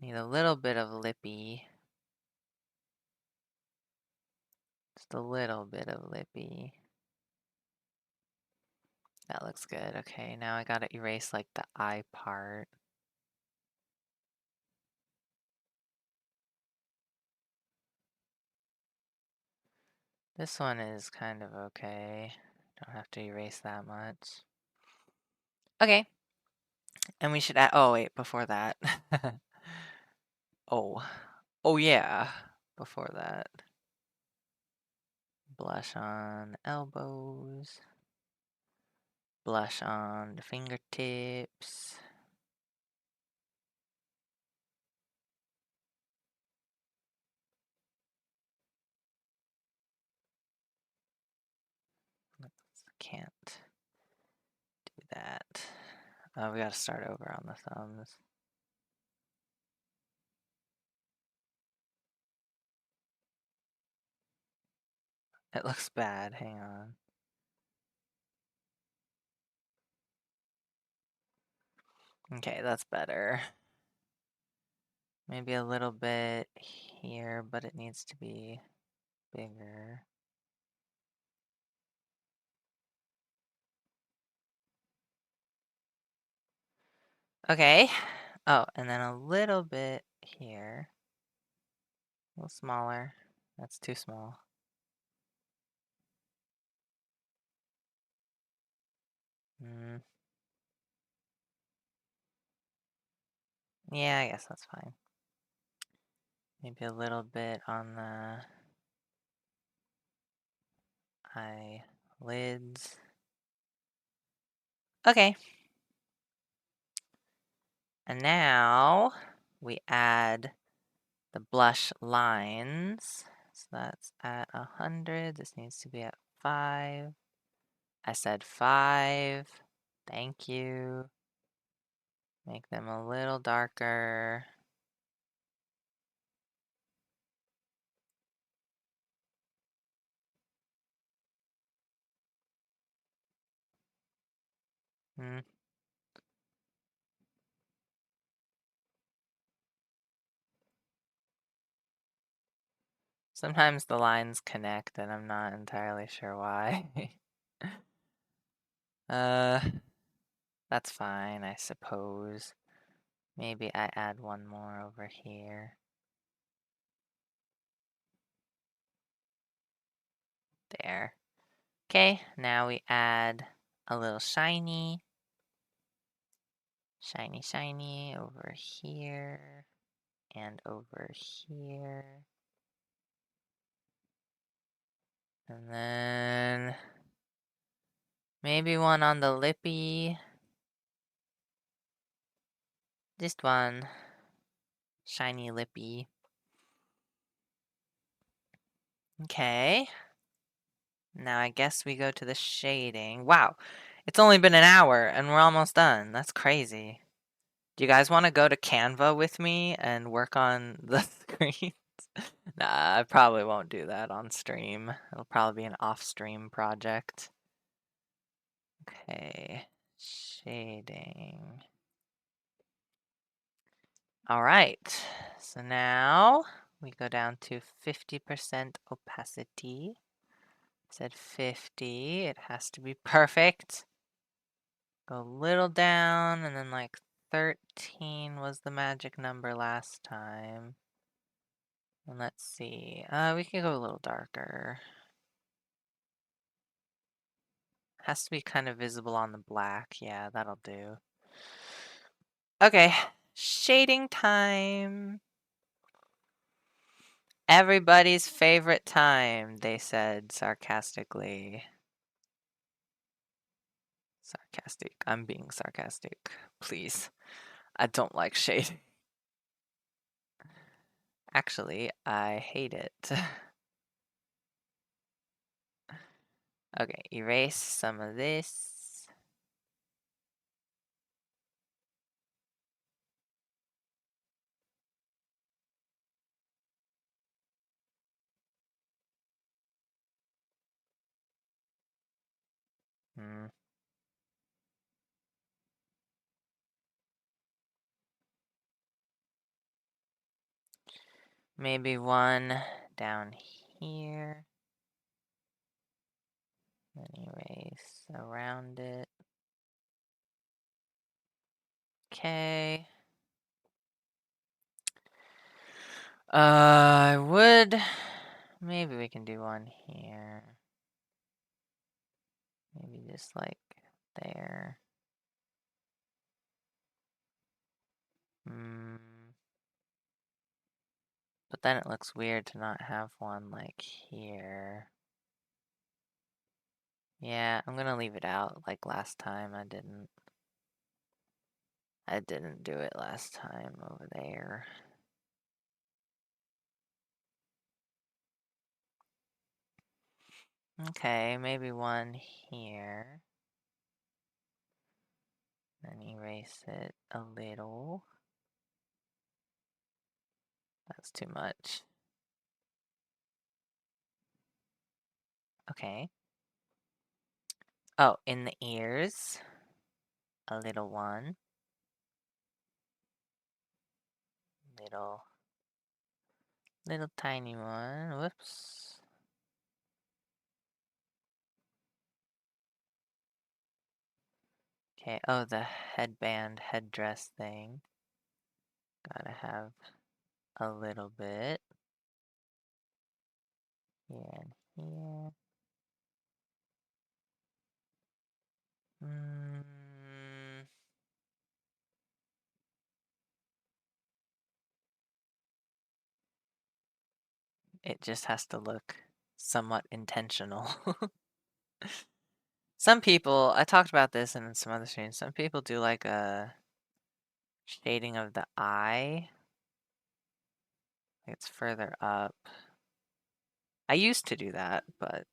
Need a little bit of lippy. Just a little bit of lippy. That looks good. Okay, now I gotta erase like the eye part. This one is kind of okay. Don't have to erase that much. Okay. And we should add, oh wait, before that. Oh. Oh yeah. Before that. Blush on elbows. Blush on the fingertips. Can't do that. We gotta start over on the thumbs. It looks bad. Hang on. Okay, that's better. Maybe a little bit here, but it needs to be bigger. Okay. Oh, and then a little bit here. A little smaller. That's too small. Yeah, I guess that's fine. Maybe a little bit on the eyelids. Okay. And now we add the blush lines. So that's at 100. This needs to be at 5. I said 5. Thank you. Make them a little darker. Hmm. Sometimes the lines connect and I'm not entirely sure why. uh, that's fine, I suppose. Maybe I add one more over here. There. Okay, now we add a little shiny. Shiny, shiny over here and over here. And then maybe one on the lippy. Just one shiny lippy. Okay. Now I guess we go to the shading. Wow, it's only been an hour and we're almost done. That's crazy. Do you guys want to go to Canva with me and work on the screens? Nah, I probably won't do that on stream. It'll probably be an off-stream project. Okay, shading. All right, so now we go down to 50% opacity. Said 50, it has to be perfect. Go a little down, and then like 13 was the magic number last time. And let's see, we can go a little darker. Has to be kind of visible on the black. Yeah, that'll do. Okay, shading time. Everybody's favorite time, they said sarcastically. Sarcastic. I'm being sarcastic. Please. I don't like shading. Actually, I hate it. Okay, erase some of this. Maybe one down here. Then erase around it. Okay. I would. Maybe we can do one here. Maybe just like there. But then it looks weird to not have one like here. Yeah, I'm gonna leave it out like last time. I didn't do it last time over there. Okay, maybe one here. Then erase it a little. That's too much. Okay. Oh, in the ears. A little one. Little tiny one. Whoops. Okay, oh, the headdress thing. Gotta have a little bit. Here and here. It just has to look somewhat intentional. Some people, I talked about this in some other streams, some people do like a shading of the eye. It's further up. I used to do that, but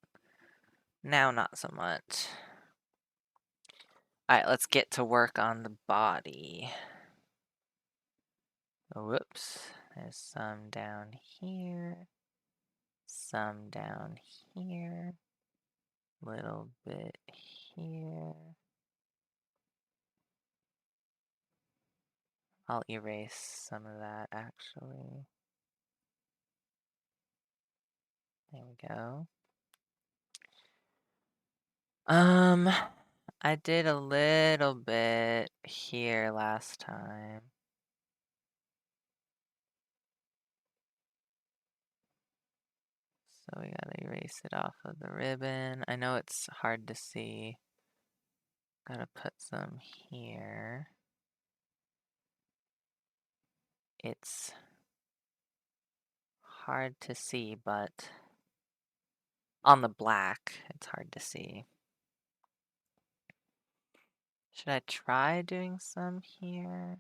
now not so much. Alright, let's get to work on the body. Whoops. There's some down here. Some down here. Little bit here. I'll erase some of that actually. There we go. I did a little bit here last time. So we gotta erase it off of the ribbon. I know it's hard to see. Gotta put some here. It's hard to see, but on the black, it's hard to see. Should I try doing some here?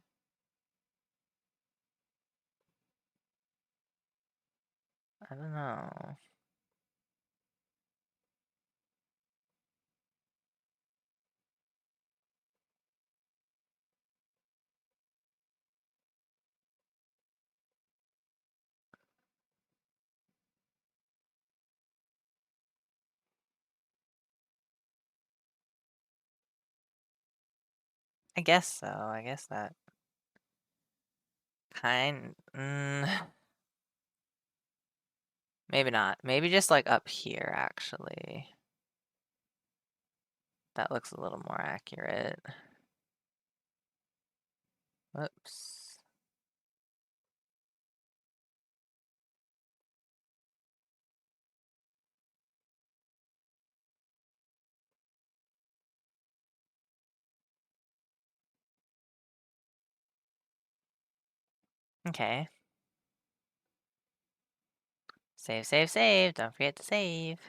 I don't know. I guess so. I guess that maybe not. Maybe just like up here, actually. That looks a little more accurate. Whoops. Okay. Save, save, save. Don't forget to save.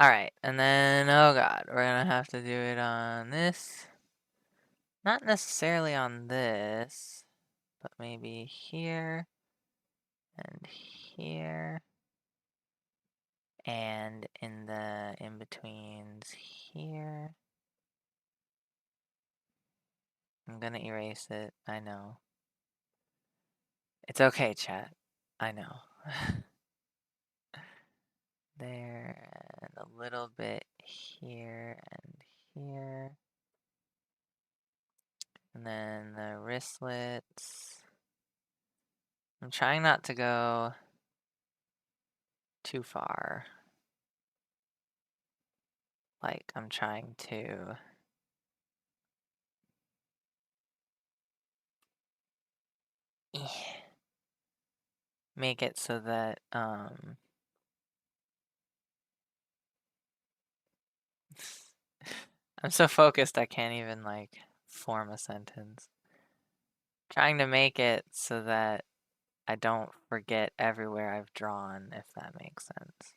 Alright, and then, oh god, we're gonna have to do it on this. Not necessarily on this, but maybe here, and here, and in the in-betweens here. I'm gonna erase it, I know. It's okay, chat. I know. There, and a little bit here and here. And then the wristlets. I'm trying not to go too far. Like, I'm trying to make it so that, I'm so focused I can't even, like, form a sentence. Trying to make it so that I don't forget everywhere I've drawn, if that makes sense.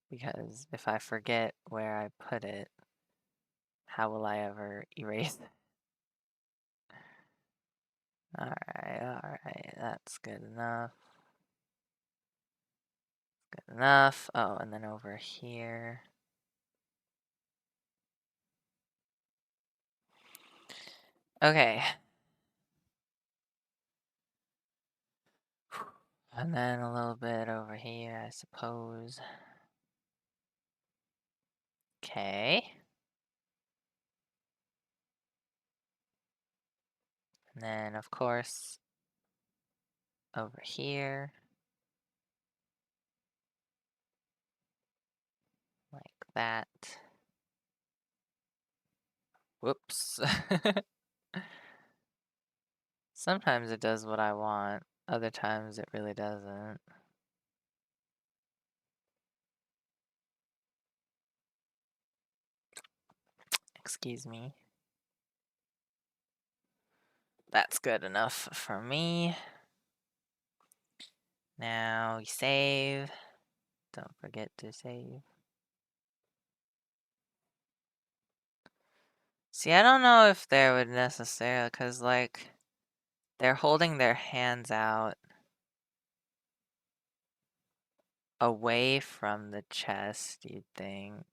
Because if I forget where I put it, how will I ever erase it? Alright, that's good enough. Good enough. Oh, and then over here. Okay. And then a little bit over here, I suppose. Okay. And then, of course, over here. Like that. Whoops. Sometimes it does what I want, other times it really doesn't. Excuse me. That's good enough for me. Now we save. Don't forget to save. See, I don't know if there would necessarily, because, like, they're holding their hands out away from the chest, you'd think.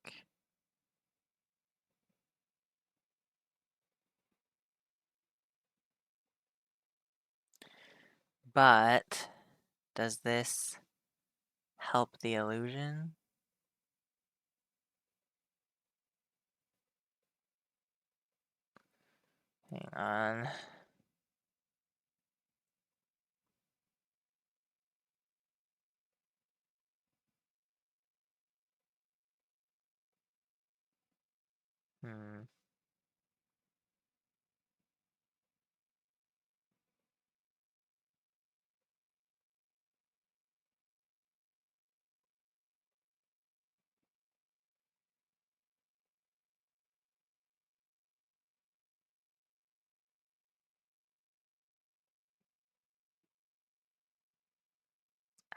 But does this help the illusion? Hang on. Hmm.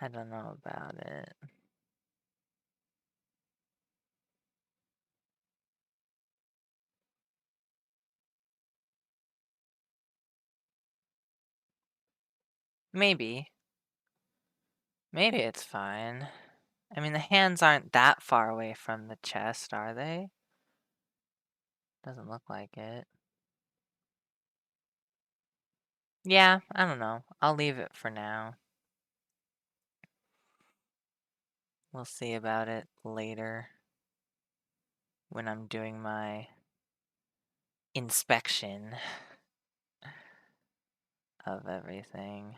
I don't know about it. Maybe. Maybe it's fine. I mean, the hands aren't that far away from the chest, are they? Doesn't look like it. Yeah, I don't know. I'll leave it for now. We'll see about it later when I'm doing my inspection of everything.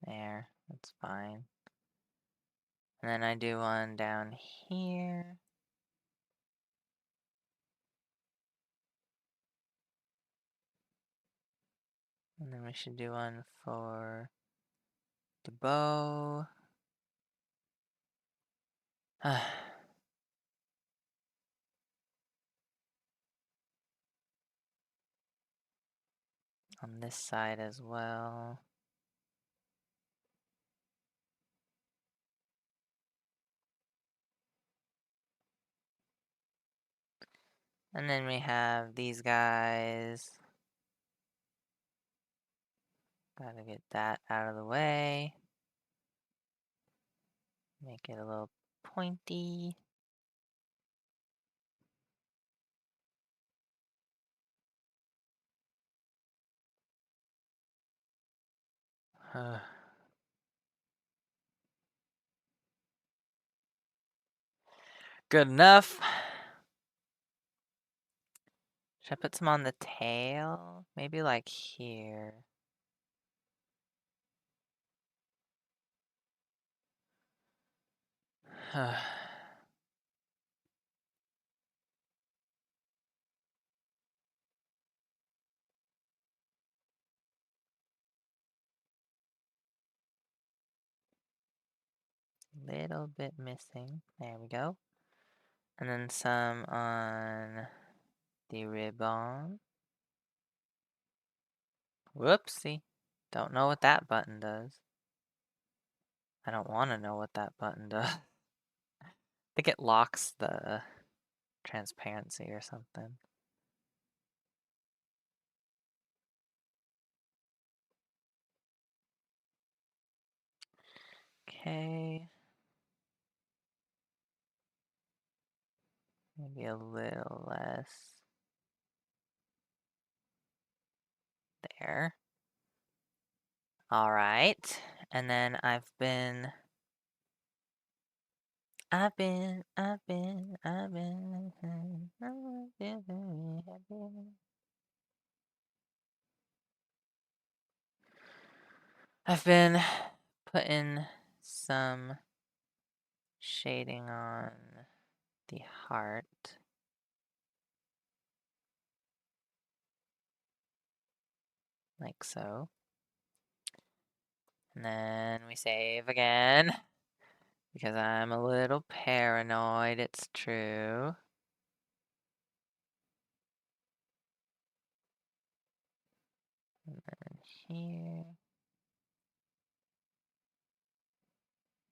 There, that's fine. And then I do one down here. And then we should do one for the bow. On this side as well. And then we have these guys. Gotta get that out of the way. Make it a little pointy. Good enough. Should I put some on the tail? Maybe like here. Little bit missing. There we go. And then some on the ribbon. Whoopsie. Don't know what that button does. I don't want to know what that button does. I think it locks the transparency or something. Okay. Maybe a little less. There. All right. And then I've been I've been putting some shading on the heart. Like so. And then we save again. Because I'm a little paranoid, it's true. And then here.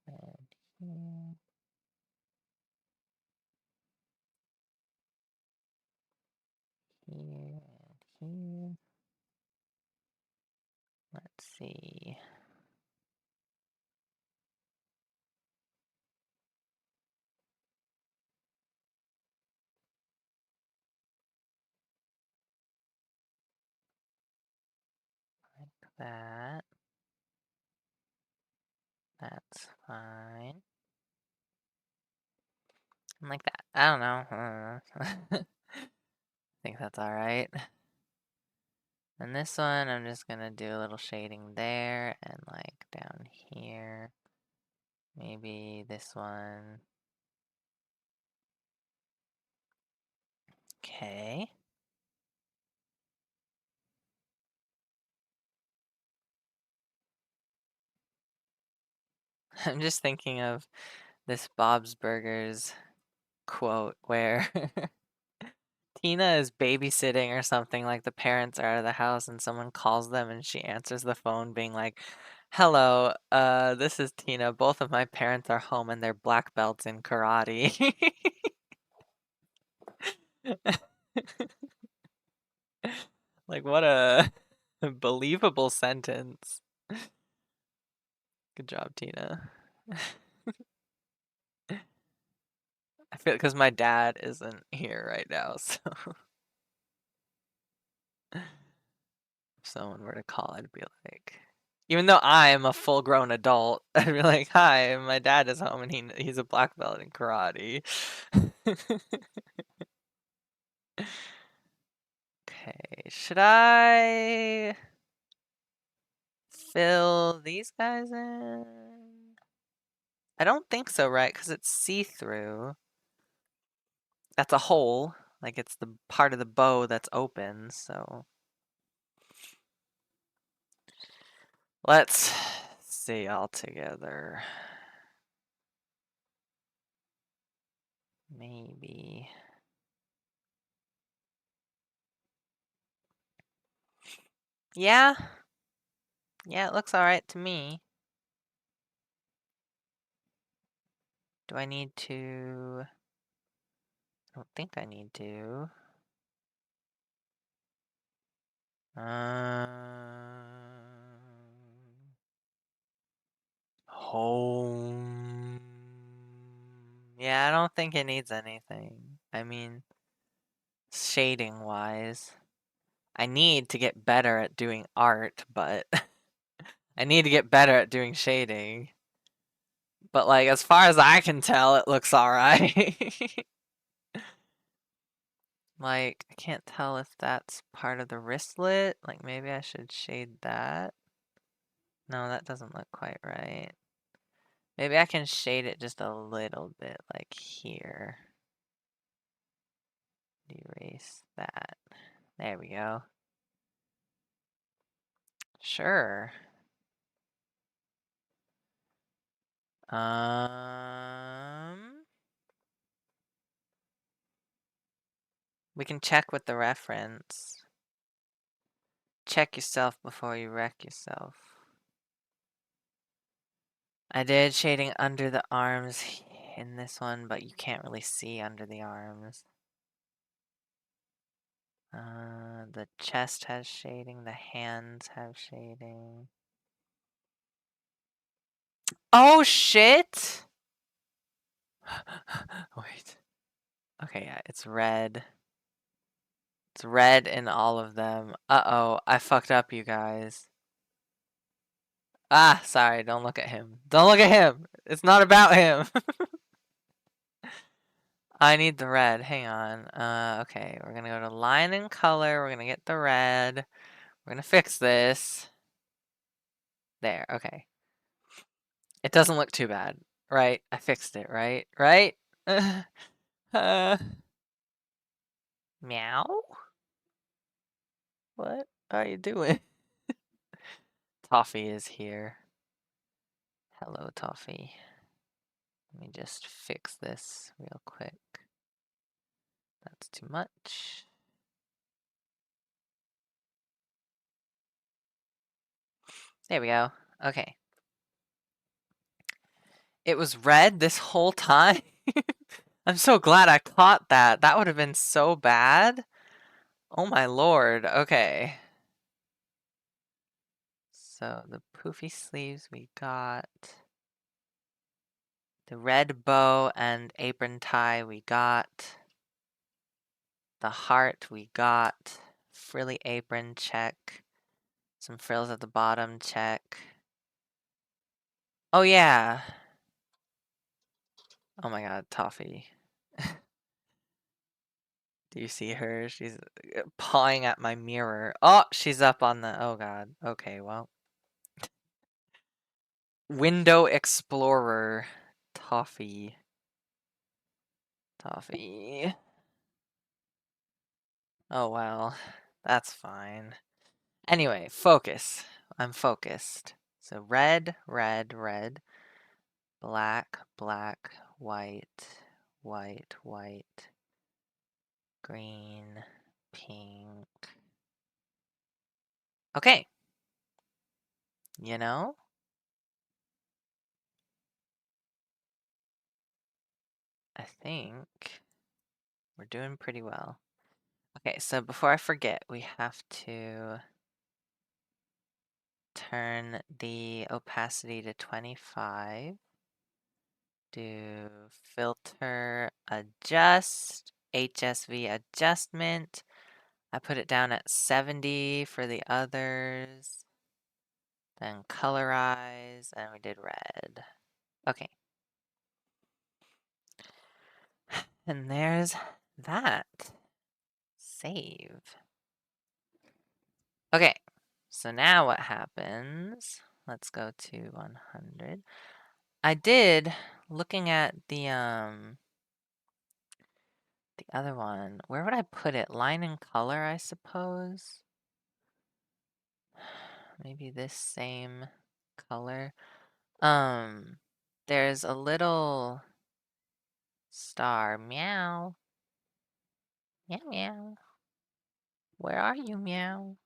And here. Here and here. Let's see. Like that. That's fine. And like that. I don't know. I think that's alright. And this one, I'm just gonna do a little shading there and like down here. Maybe this one. Okay. I'm just thinking of this Bob's Burgers quote where Tina is babysitting or something, like the parents are out of the house and someone calls them and she answers the phone being like, "Hello, this is Tina. Both of my parents are home and they're black belts in karate." Like what a believable sentence. Good job, Tina. I feel because my dad isn't here right now, so if someone were to call, I'd be like, even though I am a full-grown adult, I'd be like, "Hi, my dad is home and he's a black belt in karate." Okay, should I fill these guys in? I don't think so, right? Because it's see-through. That's a hole. Like it's the part of the bow that's open, so. Let's see all together. Maybe. Yeah. Yeah, it looks alright to me. Do I need to? I don't think I need to. Home. Yeah, I don't think it needs anything. I mean, shading wise. I need to get better at doing art, but I need to get better at doing shading. But, like, as far as I can tell, it looks alright. Like, I can't tell if that's part of the wristlet. Like, maybe I should shade that. No, that doesn't look quite right. Maybe I can shade it just a little bit, like here. Erase that. There we go. Sure. We can check with the reference. Check yourself before you wreck yourself. I did shading under the arms in this one, but you can't really see under the arms. The chest has shading, the hands have shading. Oh shit! Wait. Okay, yeah, it's red. It's red in all of them. Uh-oh, I fucked up, you guys. Ah, sorry, don't look at him. Don't look at him! It's not about him! I need the red, hang on. Okay, we're gonna go to line and color, we're gonna get the red. We're gonna fix this. There, okay. It doesn't look too bad, right? I fixed it, right? Right? Meow? What are you doing? Toffee is here. Hello, Toffee. Let me just fix this real quick. That's too much. There we go. Okay. It was red this whole time? I'm so glad I caught that. That would have been so bad. Oh my lord. Okay. So the poofy sleeves we got. The red bow and apron tie we got. The heart we got. Frilly apron, check. Some frills at the bottom, check. Oh yeah. Oh my god, Toffee. Do you see her? She's pawing at my mirror. Oh, she's up on the... Oh god. Okay, well. Window Explorer. Toffee. Toffee. Oh well. That's fine. Anyway, focus. I'm focused. So red, red, red. Black, black, white, white, white. Green, pink. Okay. You know? I think we're doing pretty well. Okay, so before I forget, we have to turn the opacity to 25. Do filter, adjust, HSV adjustment. I put it down at 70 for the others. Then colorize, and we did red. Okay. And there's that. Save. Okay, so now what happens? Let's go to 100. I did, looking at the other one, where would I put it? Line and color, I suppose? Maybe this same color. There's a little star. Meow. Meow, meow. Where are you, meow?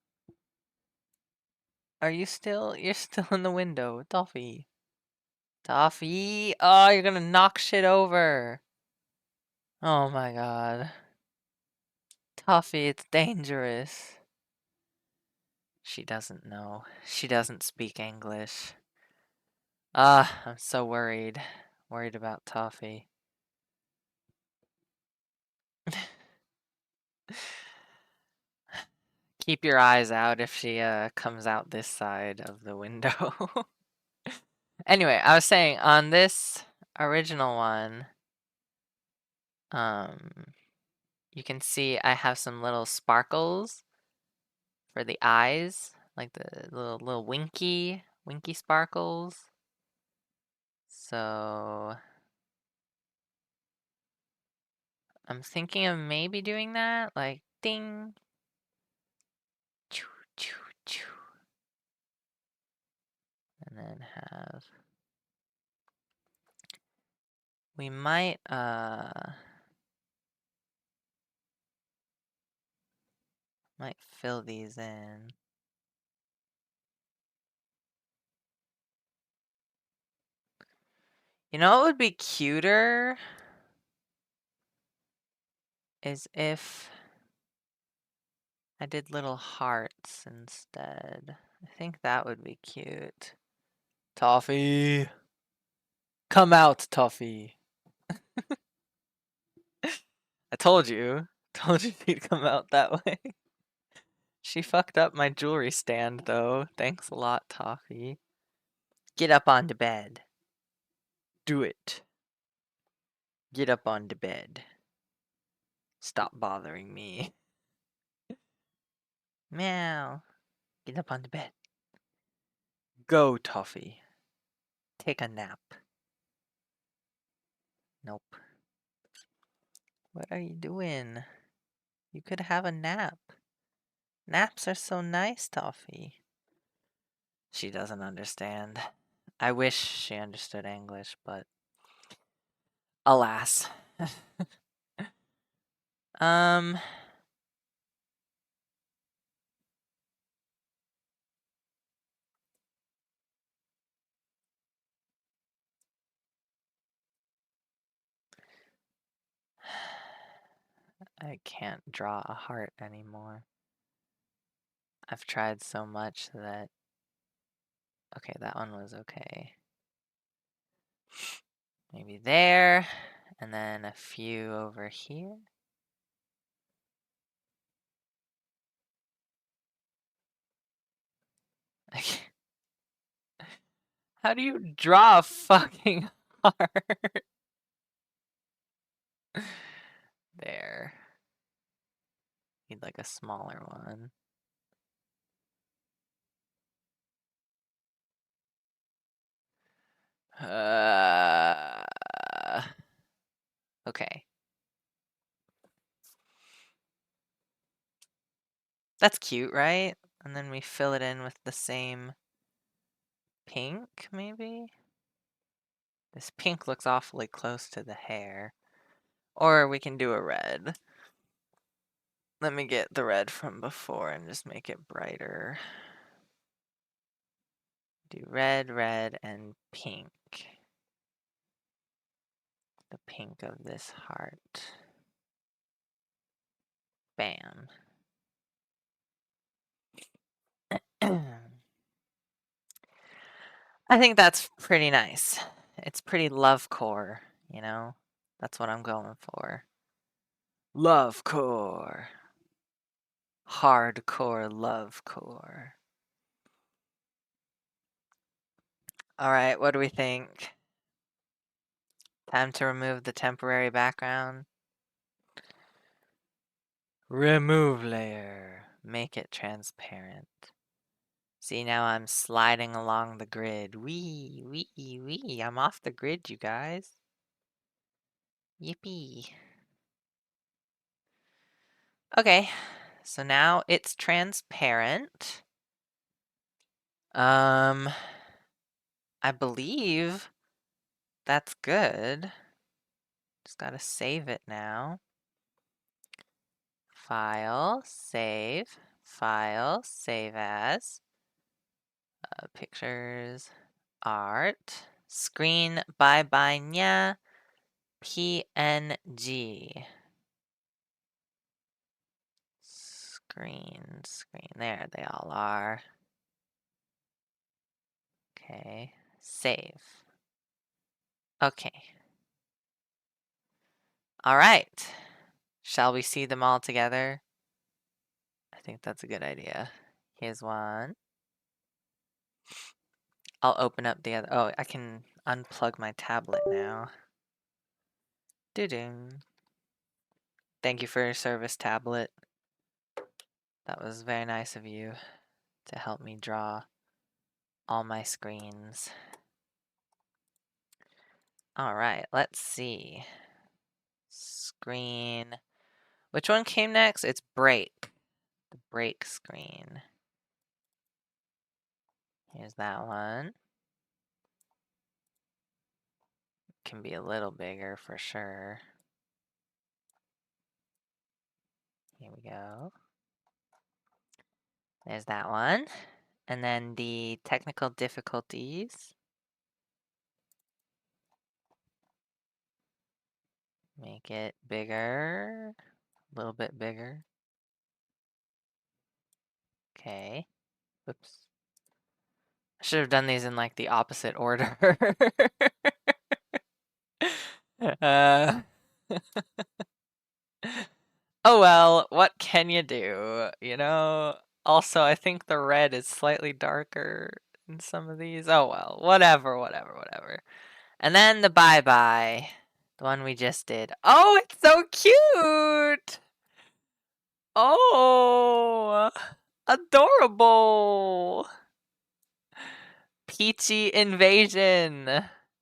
You're still in the window, Toffee. Toffee! Oh, you're gonna knock shit over. Oh my god. Toffee, it's dangerous. She doesn't know. She doesn't speak English. Ah, I'm so worried. Worried about Toffee. Keep your eyes out if she comes out this side of the window. Anyway, I was saying on this original one, you can see I have some little sparkles for the eyes, like the little winky sparkles. So I'm thinking of maybe doing that, like ding, choo, choo, choo, and then have. We might fill these in. You know what would be cuter is if I did little hearts instead. I think that would be cute. Toffee! Come out, Toffee! I told you. Told you she'd come out that way. She fucked up my jewelry stand, though. Thanks a lot, Toffee. Get up on the bed. Do it. Get up on the bed. Stop bothering me. Meow. Get up on the bed. Go, Toffee. Take a nap. Nope. What are you doing? You could have a nap. Naps are so nice, Toffee. She doesn't understand. I wish she understood English, but alas. um, I can't draw a heart anymore. I've tried so much that... Okay, that one was okay. Maybe there, and then a few over here. How do you draw a fucking heart? There. Need like a smaller one. Okay. That's cute, right? And then we fill it in with the same pink, maybe? This pink looks awfully close to the hair. Or we can do a red. Let me get the red from before and just make it brighter. Do red, red, and pink. The pink of this heart. Bam. I think that's pretty nice. It's pretty love core, you know? That's what I'm going for. Love core. Hardcore love core. Alright, what do we think? Time to remove the temporary background. Remove layer. Make it transparent. See, now I'm sliding along the grid. Wee, wee, wee. I'm off the grid, you guys. Yippee. Okay, so now it's transparent. I believe that's good. Just gotta save it now. File, save, save as. Pictures, art, screen, bye-bye, nya, PNG. Screen, there they all are. Okay, save. Okay. All right. Shall we see them all together? I think that's a good idea. Here's one. I'll open up the other. Oh, I can unplug my tablet now. Doo-doo. Thank you for your service, tablet. That was very nice of you to help me draw all my screens. All right, let's see. Screen. Which one came next? It's break. The break screen. Here's that one. Can be a little bigger for sure. Here we go. There's that one. And then the technical difficulties. Make it bigger. A little bit bigger. Okay. Whoops. I should have done these in like the opposite order. uh, oh well, what can you do? You know? Also, I think the red is slightly darker in some of these. Oh well, whatever. And then the bye-bye. The one we just did. Oh, it's so cute! Oh, adorable! Peachy invasion.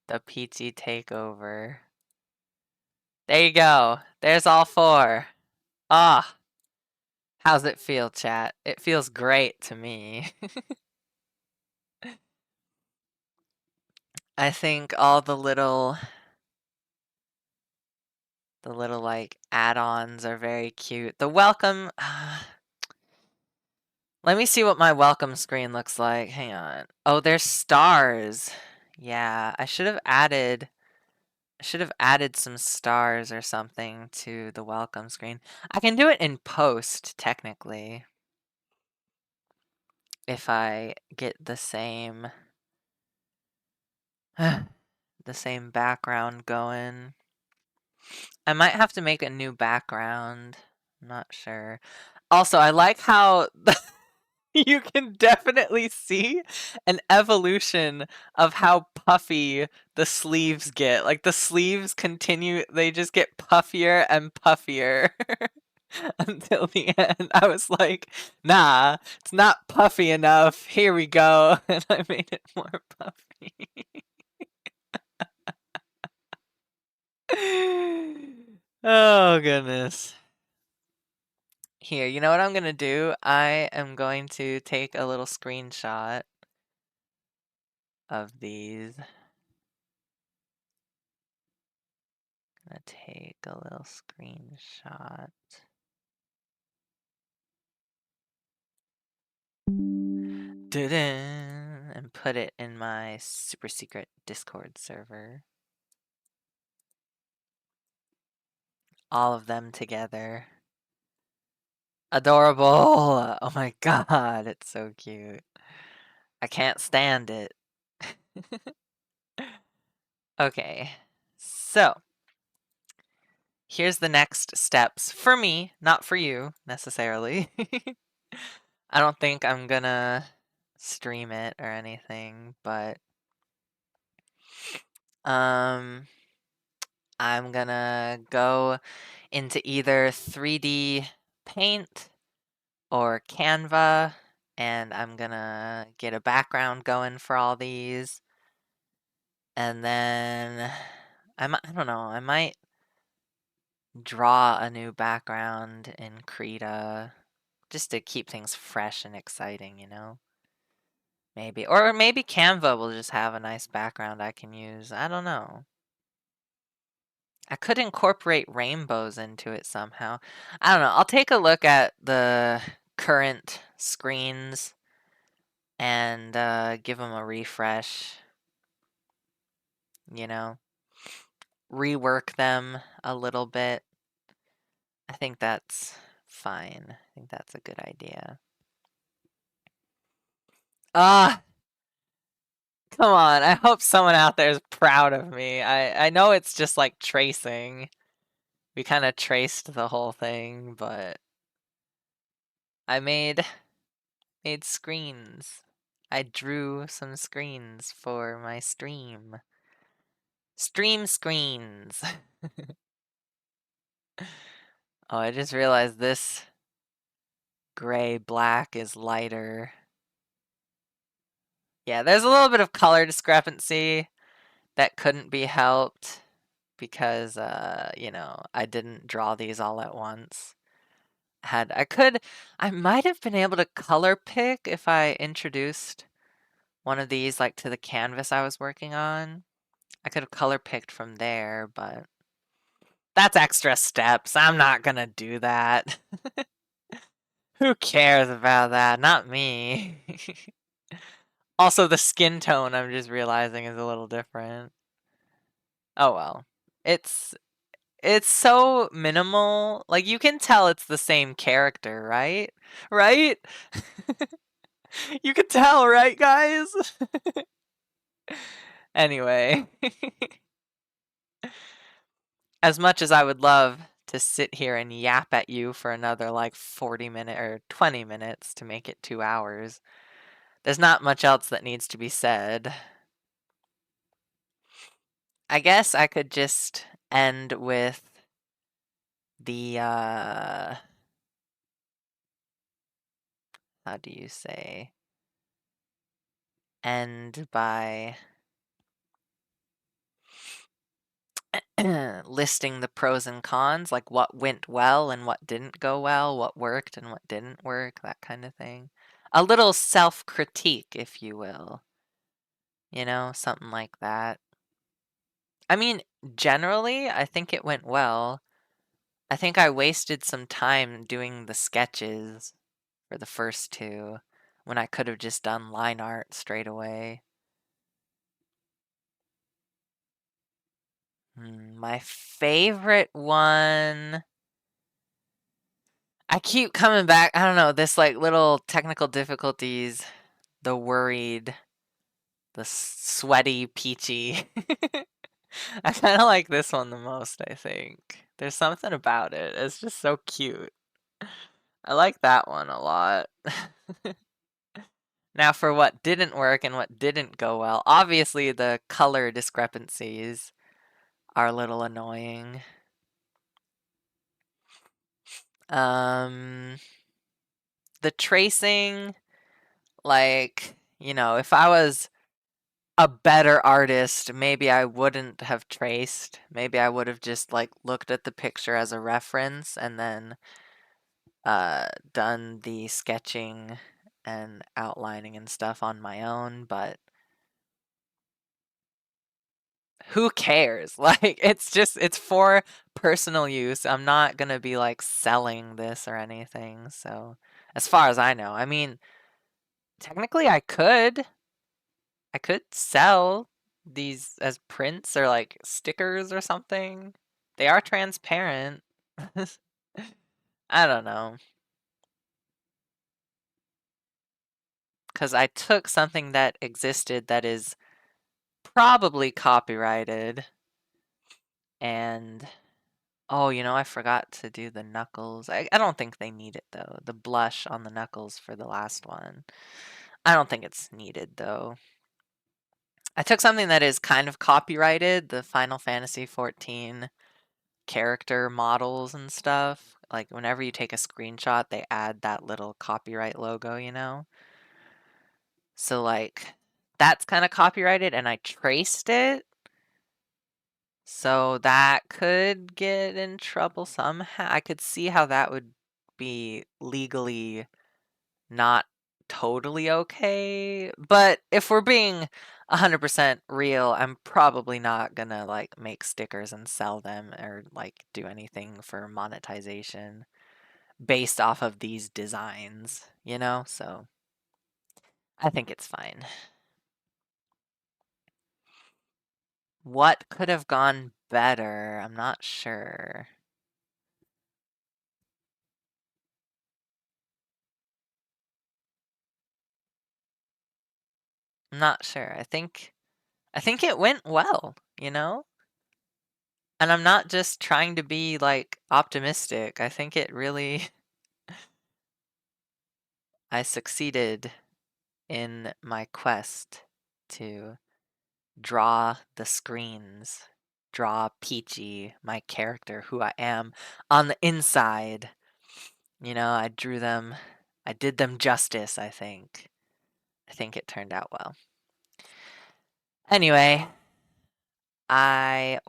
The Peachy takeover. There you go. There's all 4. Ah, how's it feel, chat? It feels great to me. I think all the little like add-ons are very cute. The welcome. Let me see what my welcome screen looks like. Hang on. Oh, there's stars. Yeah, I should have added some stars or something to the welcome screen. I can do it in post, technically. If I get the same background going. I might have to make a new background. I'm not sure. Also, I like how you can definitely see an evolution of how puffy the sleeves get. Like the sleeves continue, they just get puffier and puffier until the end. I was like, nah, it's not puffy enough. Here we go. And I made it more puffy. Oh, goodness. Here, you know what I'm gonna do? I am going to take a little screenshot of these. Gonna take a little screenshot. And put it in my super secret Discord server. All of them together. Adorable! Oh my god, it's so cute. I can't stand it. Okay, so here's the next steps for me, not for you necessarily. I don't think I'm gonna stream it or anything, but I'm gonna go into either 3D Paint or Canva, and I'm gonna get a background going for all these. And then I don't know, I might draw a new background in Krita just to keep things fresh and exciting, you know? Maybe. Or maybe Canva will just have a nice background I can use. I don't know. I could incorporate rainbows into it somehow. I don't know. I'll take a look at the current screens and give them a refresh. You know, rework them a little bit. I think that's fine. I think that's a good idea. Ah, come on. I hope someone out there is proud of me. I know it's just like tracing. We kind of traced the whole thing, but I made screens. I drew some screens for my stream. Stream screens. Oh, I just realized this gray black is lighter. Yeah, there's a little bit of color discrepancy that couldn't be helped because, you know, I didn't draw these all at once. I might have been able to color pick if I introduced one of these like to the canvas I was working on. I could have color picked from there, but that's extra steps. I'm not gonna do that. Who cares about that? Not me. Also, the skin tone I'm just realizing is a little different. Oh well. It's it's so minimal. Like you can tell it's the same character, right? Right? You can tell, right, guys? Anyway, as much as I would love to sit here and yap at you for another like 40 minutes or 20 minutes to make it 2 hours, there's not much else that needs to be said. I guess I could just end with the how do you say? End by listing the pros and cons, like what went well and what didn't go well, what worked and what didn't work, that kind of thing. A little self-critique, if you will. You know, something like that. I mean, generally, I think it went well. I think I wasted some time doing the sketches for the first two when I could have just done line art straight away. My favorite one. I keep coming back. I don't know, this like little technical difficulties, the worried, the sweaty, peachy. I kind of like this one the most, I think. There's something about it. It's just so cute. I like that one a lot. Now, for what didn't work and what didn't go well, obviously the color discrepancies are a little annoying. The tracing, like, you know, if I was a better artist, maybe I wouldn't have traced. Maybe I would have just like looked at the picture as a reference and then done the sketching and outlining and stuff on my own, but who cares? Like it's for personal use. I'm not going to be like selling this or anything. So, as far as I know, I mean, technically I could sell these as prints or like stickers or something. They are transparent. I don't know. Because I took something that existed that is probably copyrighted and oh, you know, I forgot to do the knuckles. I don't think they need it though. The blush on the knuckles for the last one. I don't think it's needed though. I took something that is kind of copyrighted, the Final Fantasy 14 character models and stuff. Like whenever you take a screenshot, they add that little copyright logo, you know? So like that's kind of copyrighted and I traced it. So that could get in trouble somehow. I could see how that would be legally not totally okay. But if we're being 100% real, I'm probably not gonna like make stickers and sell them or like do anything for monetization based off of these designs, you know? So I think it's fine. What could have gone better? I'm not sure. I'm not sure. I think it went well, you know? And I'm not just trying to be like optimistic. I think it really I succeeded in my quest to draw the screens, draw Peachy, my character, who I am on the inside. You know, I drew them, I did them justice, I think. I think it turned out well. Anyway, I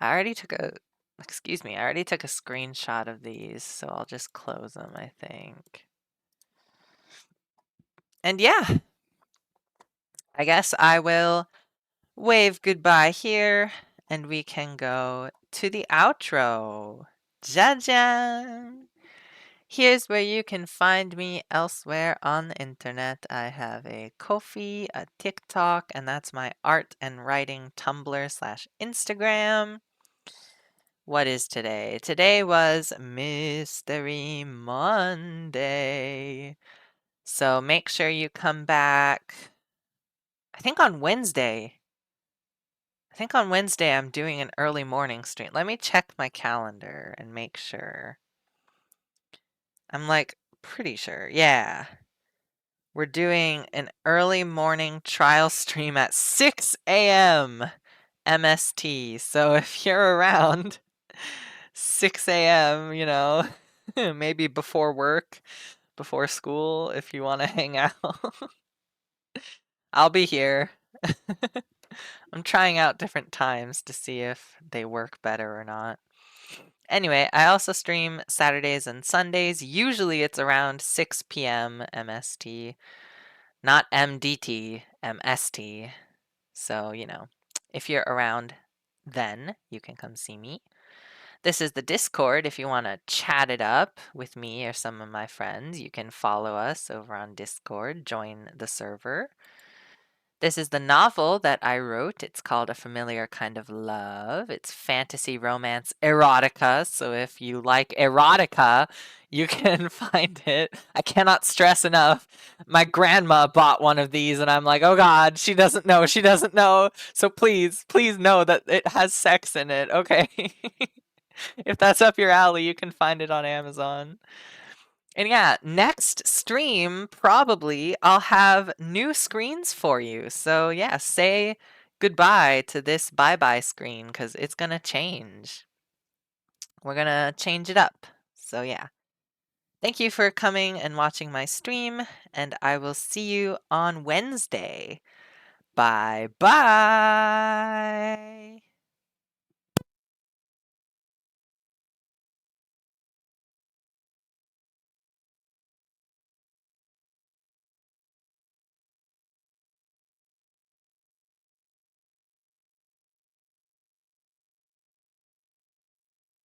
already took a, excuse me, I already took a screenshot of these, so I'll just close them, I think. And yeah, I guess I will wave goodbye here, and we can go to the outro. Jajan! Here's where you can find me elsewhere on the internet. I have a Ko-fi, a TikTok, and that's my art and writing Tumblr/Instagram. What is today? Today was Mystery Monday. So make sure you come back. I think on Wednesday. I'm doing an early morning stream. Let me check my calendar and make sure. I'm like pretty sure. Yeah. We're doing an early morning trial stream at 6 a.m. MST. So if you're around 6 a.m., you know, maybe before work, before school, if you want to hang out, I'll be here. I'm trying out different times to see if they work better or not. Anyway, I also stream Saturdays and Sundays. Usually it's around 6 p.m. MST, not MDT, MST. So, you know, if you're around then, you can come see me. This is the Discord. If you want to chat it up with me or some of my friends, you can follow us over on Discord, join the server. This is the novel that I wrote. It's called A Familiar Kind of Love. It's fantasy, romance, erotica. So if you like erotica, you can find it. I cannot stress enough. My grandma bought one of these, and I'm like, oh God, she doesn't know. She doesn't know. So please, please know that it has sex in it. Okay. If that's up your alley, you can find it on Amazon. And yeah, next stream, probably, I'll have new screens for you. So yeah, say goodbye to this bye-bye screen because it's going to change. We're going to change it up. So yeah. Thank you for coming and watching my stream, and I will see you on Wednesday. Bye-bye!